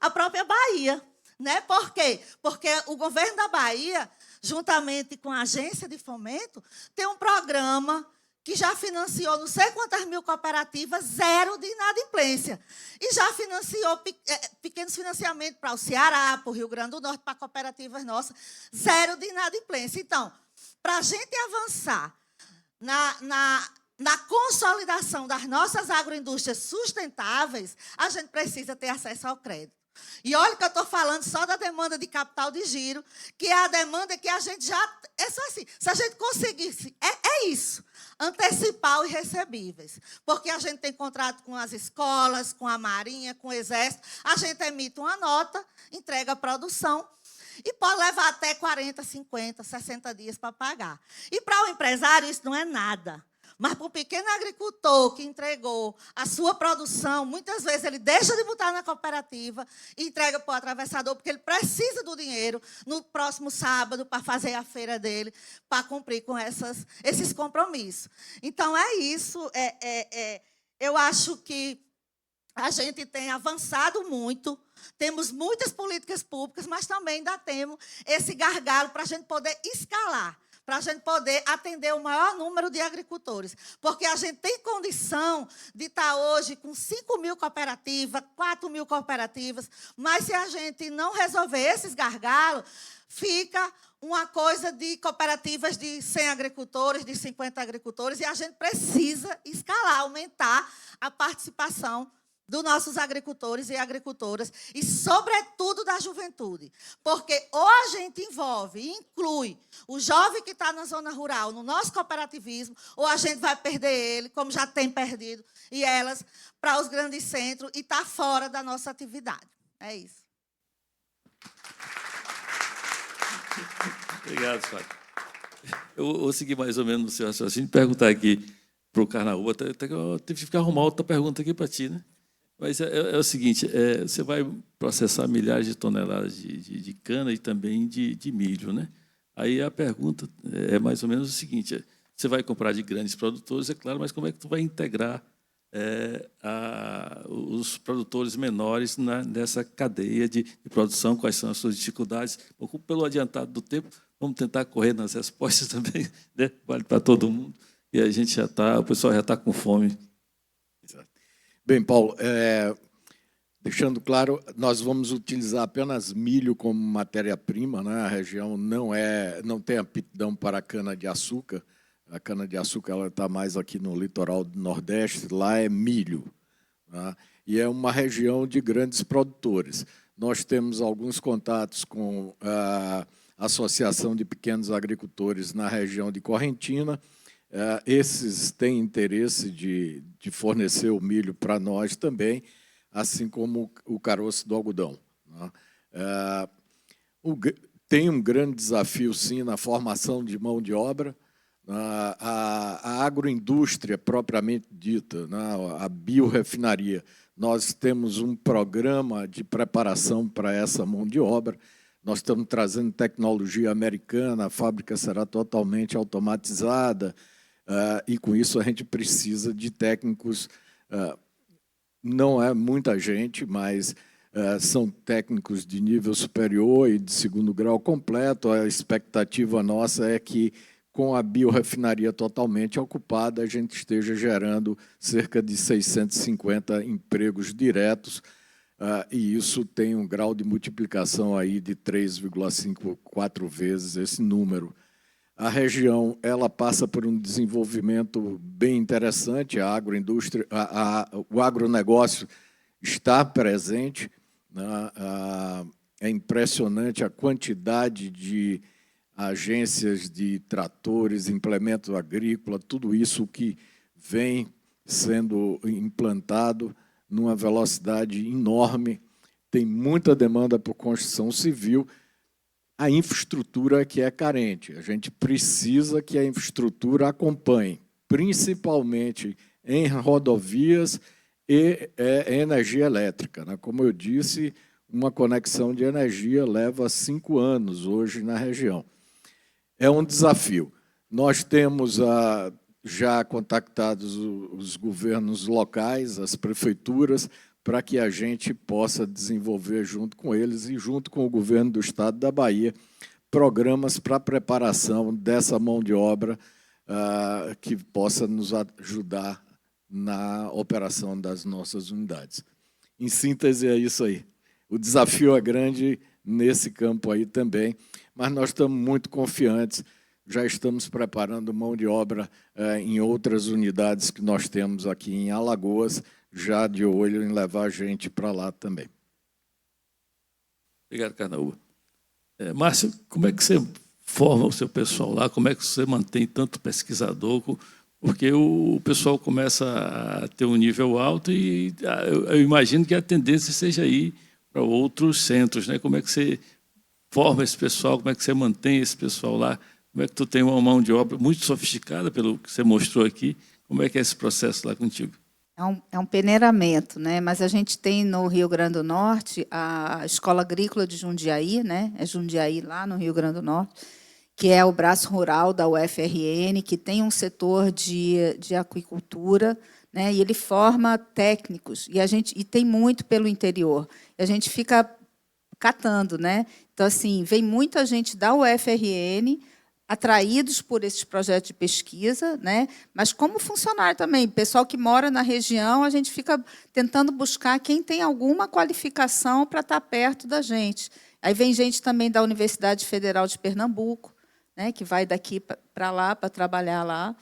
a própria Bahia. Né? Por quê? Porque o governo da Bahia, juntamente com a agência de fomento, tem um programa que já financiou não sei quantas mil cooperativas, zero de inadimplência. E já financiou pequenos financiamentos para o Ceará, para o Rio Grande do Norte, para cooperativas nossas, zero de inadimplência. Então, para a gente avançar na consolidação das nossas agroindústrias sustentáveis, a gente precisa ter acesso ao crédito. E olha que eu estou falando só da demanda de capital de giro, que é a demanda que a gente já... É só assim, se a gente conseguisse... É isso, antecipar os recebíveis. Porque a gente tem contrato com as escolas, com a Marinha, com o Exército, a gente emite uma nota, entrega a produção, e pode levar até 40, 50, 60 dias para pagar. E para o empresário isso não é nada. Mas para o pequeno agricultor que entregou a sua produção, muitas vezes ele deixa de botar na cooperativa e entrega para o atravessador, porque ele precisa do dinheiro no próximo sábado para fazer a feira dele, para cumprir com esses compromissos. Então, é isso. Eu acho que a gente tem avançado muito, temos muitas políticas públicas, mas também ainda temos esse gargalo para a gente poder escalar. para a gente poder atender o maior número de agricultores. Porque a gente tem condição de estar hoje com 5.000 cooperativas, 4.000 cooperativas, mas se a gente não resolver esses gargalos, fica uma coisa de cooperativas de 100 agricultores, de 50 agricultores, e a gente precisa escalar, aumentar a participação dos nossos agricultores e agricultoras, e, sobretudo, da juventude. Porque ou a gente envolve e inclui o jovem que está na zona rural no nosso cooperativismo, ou a gente vai perder ele, como já tem perdido, e elas, para os grandes centros, e está fora da nossa atividade. É isso. Obrigado, Fábio. Eu vou seguir mais ou menos no seu raciocínio e perguntar aqui para o Carnaúba, até que eu tive que arrumar outra pergunta aqui para ti, né? Mas é o seguinte, você vai processar milhares de toneladas de cana e também de milho, né? Aí a pergunta é mais ou menos o seguinte, você vai comprar de grandes produtores, é claro, mas como é que tu vai integrar os produtores menores nessa cadeia de produção, quais são as suas dificuldades? Pelo adiantado do tempo, vamos tentar correr nas respostas também, né? Vale para todo mundo. E a gente o pessoal já está com fome. Bem, Paulo, deixando claro, nós vamos utilizar apenas milho como matéria-prima, né? A região não tem aptidão para a cana-de-açúcar. A cana-de-açúcar está mais aqui no litoral do Nordeste, lá é milho, né? E é uma região de grandes produtores. Nós temos alguns contatos com a Associação de Pequenos Agricultores na região de Correntina. Esses têm interesse de fornecer o milho para nós também, assim como o caroço do algodão, né? Tem um grande desafio, sim, na formação de mão de obra. A agroindústria propriamente dita, né? A biorefinaria, nós temos um programa de preparação para essa mão de obra. Nós estamos trazendo tecnologia americana, a fábrica será totalmente automatizada, e, com isso, a gente precisa de técnicos, não é muita gente, mas são técnicos de nível superior e de segundo grau completo. A expectativa nossa é que, com a biorefinaria totalmente ocupada, a gente esteja gerando cerca de 650 empregos diretos, e isso tem um grau de multiplicação aí de 3,5, 4 vezes esse número. A região ela passa por um desenvolvimento bem interessante, a agroindústria, o agronegócio está presente, né? É impressionante a quantidade de agências de tratores, implemento agrícola, tudo isso que vem sendo implantado numa velocidade enorme. Tem muita demanda por construção civil. A infraestrutura que é carente. A gente precisa que a infraestrutura acompanhe, principalmente em rodovias e energia elétrica, né? Como eu disse, uma conexão de energia leva 5 anos hoje na região. É um desafio. Nós temos já contactados os governos locais, as prefeituras, para que a gente possa desenvolver, junto com eles e junto com o governo do Estado da Bahia, programas para a preparação dessa mão de obra que possa nos ajudar na operação das nossas unidades. Em síntese, é isso aí. O desafio é grande nesse campo aí também, mas nós estamos muito confiantes, já estamos preparando mão de obra em outras unidades que nós temos aqui em Alagoas, já de olho em levar a gente para lá também. Obrigado, Carnaúba. Márcio, como é que você forma o seu pessoal lá? Como é que você mantém tanto pesquisador? Porque o pessoal começa a ter um nível alto e eu imagino que a tendência seja ir para outros centros, né? Como é que você forma esse pessoal? Como é que você mantém esse pessoal lá? Como é que tu tem uma mão de obra muito sofisticada, pelo que você mostrou aqui? Como é que é esse processo lá contigo? É um peneiramento, né? Mas a gente tem no Rio Grande do Norte a Escola Agrícola de Jundiaí, né? É Jundiaí, lá no Rio Grande do Norte, que é o braço rural da UFRN, que tem um setor de aquicultura, né? E ele forma técnicos, e tem muito pelo interior. E a gente fica catando, né? Então, assim, vem muita gente da UFRN atraídos por esses projetos de pesquisa, né? Mas como funcionário também, pessoal que mora na região, a gente fica tentando buscar quem tem alguma qualificação para estar perto da gente. Aí vem gente também da Universidade Federal de Pernambuco, né? Que vai daqui para lá para trabalhar lá.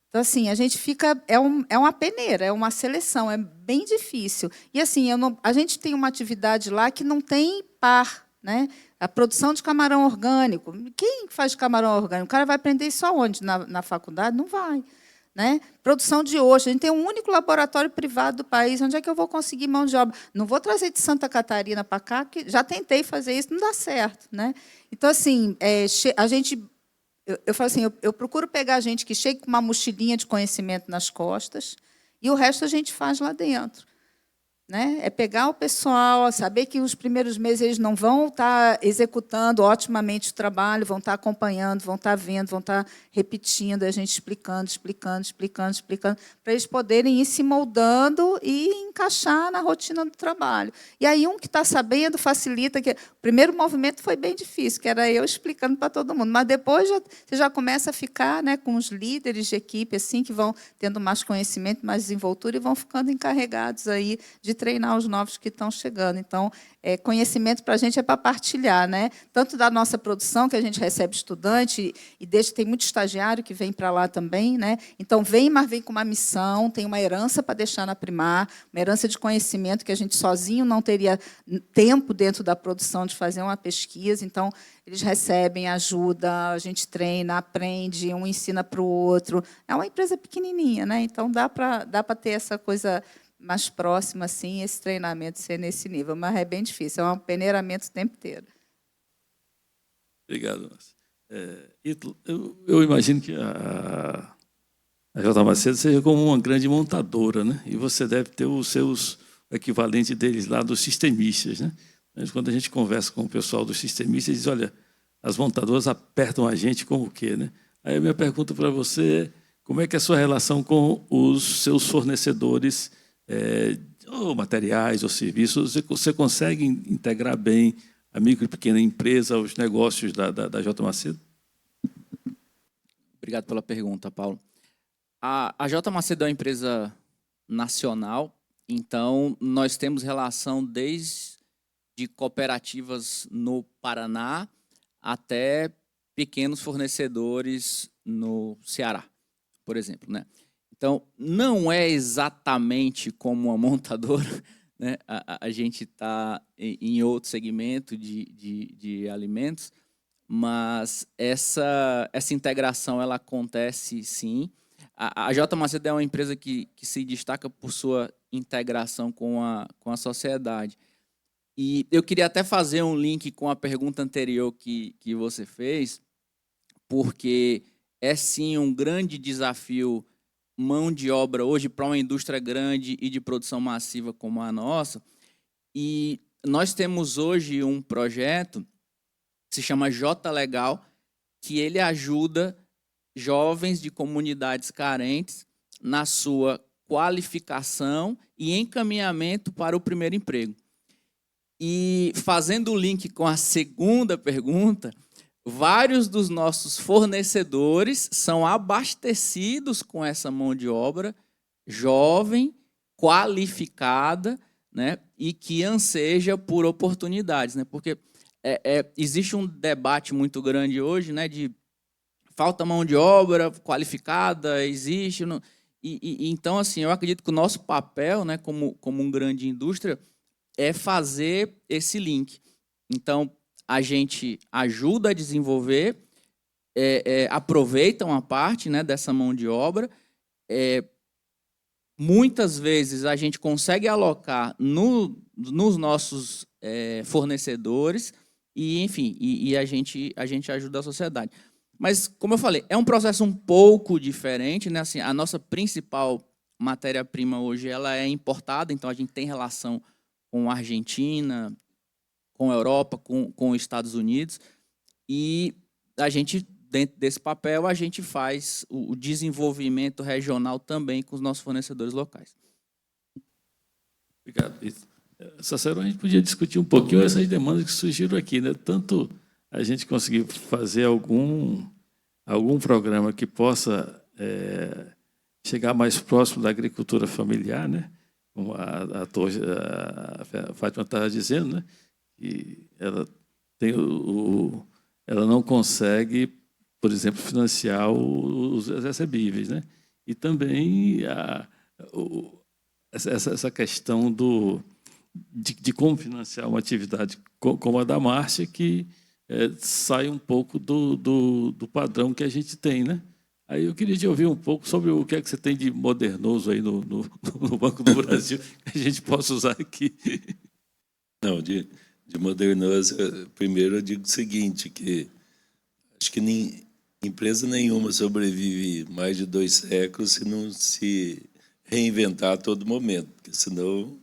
Então, assim, a gente fica... É uma peneira, é uma seleção, é bem difícil. E, assim, a gente tem uma atividade lá que não tem par, né? A produção de camarão orgânico. Quem faz camarão orgânico? O cara vai aprender isso aonde? Na faculdade? Não vai. Né? Produção de ostra. A gente tem um único laboratório privado do país. Onde é que eu vou conseguir mão de obra? Não vou trazer de Santa Catarina para cá, que já tentei fazer isso, não dá certo. Né? Então, assim, a gente... Eu falo assim, eu procuro pegar gente que chegue com uma mochilinha de conhecimento nas costas e o resto a gente faz lá dentro. Né? É pegar o pessoal, saber que os primeiros meses eles não vão estar executando otimamente o trabalho, vão estar acompanhando, vão estar vendo, vão estar repetindo, a gente explicando, para eles poderem ir se moldando e encaixar na rotina do trabalho. E aí um que está sabendo facilita. Que o primeiro movimento foi bem difícil, que era eu explicando para todo mundo, mas depois você já começa a ficar, né, com os líderes de equipe assim que vão tendo mais conhecimento, mais desenvoltura e vão ficando encarregados aí de treinar os novos que estão chegando. Então, conhecimento para a gente é para partilhar, né? Tanto da nossa produção, que a gente recebe estudante, e tem muito estagiário que vem para lá também, né? Então, mas vem com uma missão, tem uma herança para deixar na Primar, uma herança de conhecimento que a gente sozinho não teria tempo dentro da produção de fazer uma pesquisa. Então, eles recebem ajuda, a gente treina, aprende, um ensina para o outro. É uma empresa pequenininha, né? Então, dá para ter essa coisa mais próxima, assim, esse treinamento ser nesse nível. Mas é bem difícil, é um peneiramento o tempo inteiro. Obrigado, Márcia. Ítalo, eu imagino que a J. Macedo seja como uma grande montadora, né? E você deve ter os seus equivalentes deles lá, dos sistemistas, né? Mas quando a gente conversa com o pessoal dos sistemistas, diz, olha, as montadoras apertam a gente com o quê, né? Aí a minha pergunta para você é, como é que é a sua relação com os seus fornecedores, ou materiais, ou serviços? Você consegue integrar bem a micro e pequena empresa aos negócios da J. Macedo? Obrigado pela pergunta, Paulo. A J. Macedo é uma empresa nacional, então nós temos relação desde cooperativas no Paraná até pequenos fornecedores no Ceará, por exemplo, né? Então, não é exatamente como uma montadora, né? A gente está em outro segmento de alimentos, mas essa integração ela acontece, sim. A J. Macedo é uma empresa que se destaca por sua integração com a sociedade. E eu queria até fazer um link com a pergunta anterior que você fez, porque é, sim, um grande desafio mão de obra hoje para uma indústria grande e de produção massiva como a nossa. E nós temos hoje um projeto que se chama J Legal, que ele ajuda jovens de comunidades carentes na sua qualificação e encaminhamento para o primeiro emprego. E fazendo o link com a segunda pergunta, vários dos nossos fornecedores são abastecidos com essa mão de obra jovem, qualificada, né, e que anseja por oportunidades, né, porque existe um debate muito grande hoje, né, de falta mão de obra qualificada, existe. Não, então, assim, eu acredito que o nosso papel, né, como uma grande indústria, é fazer esse link. Então, a gente ajuda a desenvolver, aproveita uma parte, né, dessa mão de obra. Muitas vezes a gente consegue alocar nos nossos fornecedores e, enfim, a gente ajuda a sociedade. Mas, como eu falei, é um processo um pouco diferente, né? Assim, a nossa principal matéria-prima hoje ela é importada, então a gente tem relação com a Argentina, com a Europa, com os Estados Unidos, e a gente, dentro desse papel, a gente faz o desenvolvimento regional também com os nossos fornecedores locais. Obrigado. Cacero, a gente podia discutir um pouquinho essas demandas que surgiram aqui, né? Tanto a gente conseguir fazer algum algum programa que possa chegar mais próximo da agricultura familiar, né? Como a Fátima estava dizendo, né? Que ela tem ela não consegue, por exemplo, financiar os recebíveis, né? E também essa questão de como financiar uma atividade como a da Márcia, que sai um pouco do padrão que a gente tem, né? Aí eu queria te ouvir um pouco sobre o que é que você tem de modernoso aí no Banco do Brasil, que a gente possa usar aqui. Não, de modernoso, primeiro eu digo o seguinte, que acho que empresa nenhuma sobrevive mais de 2 séculos se não se reinventar a todo momento, porque senão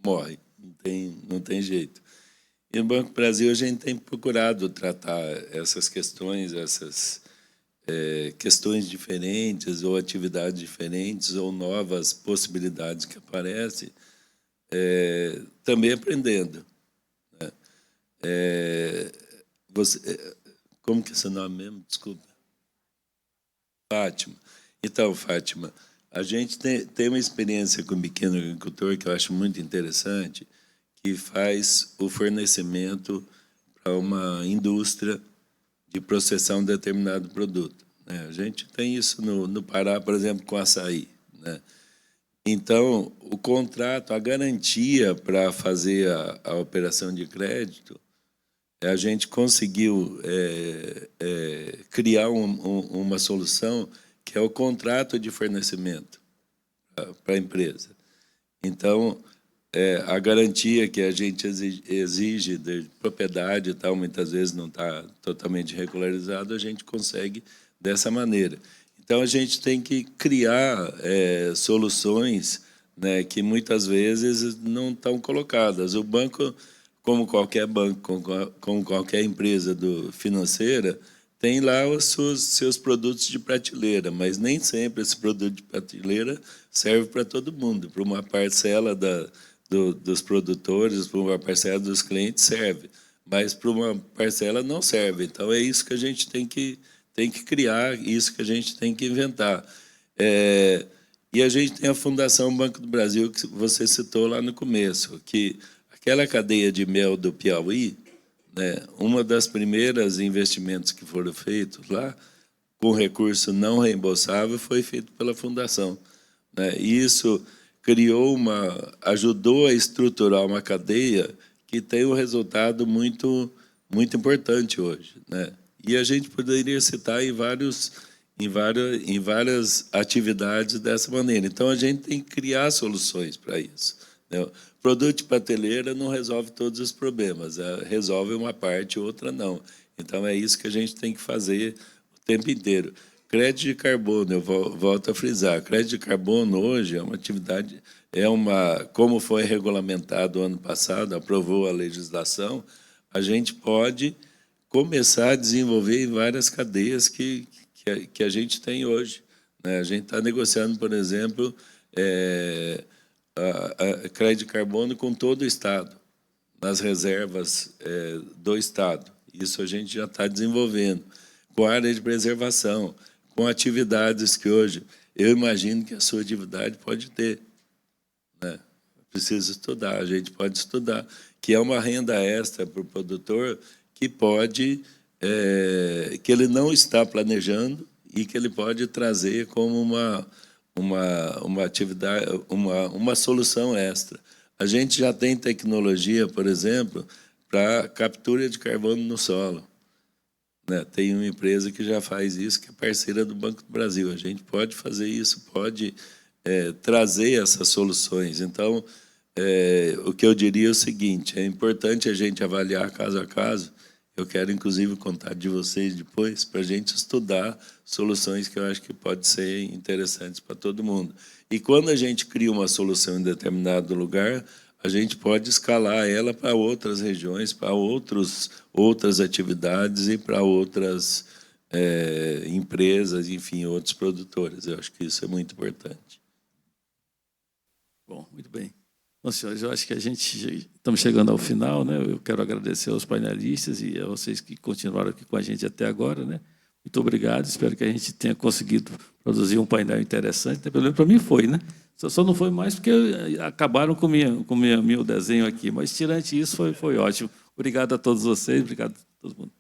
morre, não tem jeito. E no Banco do Brasil a gente tem procurado tratar essas questões, questões diferentes, ou atividades diferentes, ou novas possibilidades que aparecem, também aprendendo. Né? Como que é seu nome mesmo? Desculpa. Fátima. Então, Fátima, a gente tem uma experiência com o pequeno agricultor que eu acho muito interessante, que faz o fornecimento para uma indústria de processar um determinado produto. Né? A gente tem isso no Pará, por exemplo, com açaí. Né? Então, o contrato, a garantia para fazer a operação de crédito, a gente conseguiu criar uma solução que é o contrato de fornecimento para a empresa. Então, a garantia que a gente exige de propriedade e tal, muitas vezes não está totalmente regularizado, a gente consegue dessa maneira. Então, a gente tem que criar soluções, né, que muitas vezes não estão colocadas. O banco, como qualquer banco, como qualquer empresa financeira, tem lá os seus produtos de prateleira, mas nem sempre esse produto de prateleira serve para todo mundo. Para uma parcela dos produtores, para uma parcela dos clientes serve, mas para uma parcela não serve. Então, é isso que a gente tem que criar, isso que a gente tem que inventar. E a gente tem a Fundação Banco do Brasil, que você citou lá no começo, que aquela cadeia de mel do Piauí, né, uma das primeiras investimentos que foram feitos lá, com recurso não reembolsável, foi feito pela Fundação. Né? E isso ajudou a estruturar uma cadeia que tem um resultado muito, muito importante hoje. Né? E a gente poderia citar em várias atividades dessa maneira. Então, a gente tem que criar soluções para isso. Né? Produto de prateleira não resolve todos os problemas, resolve uma parte, outra não. Então, é isso que a gente tem que fazer o tempo inteiro. Crédito de carbono, eu volto a frisar, crédito de carbono hoje é uma atividade, como foi regulamentado ano passado, aprovou a legislação, a gente pode começar a desenvolver em várias cadeias que a gente tem hoje. Né? A gente está negociando, por exemplo, a crédito de carbono com todo o Estado, nas reservas do Estado. Isso a gente já está desenvolvendo. Com a área de preservação, com atividades que hoje eu imagino que a sua atividade pode ter. Né? Precisa estudar, a gente pode estudar, que é uma renda extra para o produtor que que ele não está planejando e que ele pode trazer como uma atividade, uma solução extra. A gente já tem tecnologia, por exemplo, para captura de carbono no solo. Né? Tem uma empresa que já faz isso, que é parceira do Banco do Brasil. A gente pode fazer isso, pode trazer essas soluções. Então, o que eu diria é o seguinte, é importante a gente avaliar caso a caso. Eu quero, inclusive, contar de vocês depois, para a gente estudar soluções que eu acho que podem ser interessantes para todo mundo. E quando a gente cria uma solução em determinado lugar, a gente pode escalar ela para outras regiões, para outras atividades e para outras empresas, enfim, outros produtores. Eu acho que isso é muito importante. Bom, muito bem. Bom, senhores, eu acho que estamos chegando ao final, né? Eu quero agradecer aos painelistas e a vocês que continuaram aqui com a gente até agora, né? Muito obrigado, espero que a gente tenha conseguido produzir um painel interessante. Pelo menos para mim foi, né? Só não foi mais porque acabaram com meu desenho aqui, mas tirante isso foi ótimo. Obrigado a todos vocês, obrigado a todo mundo.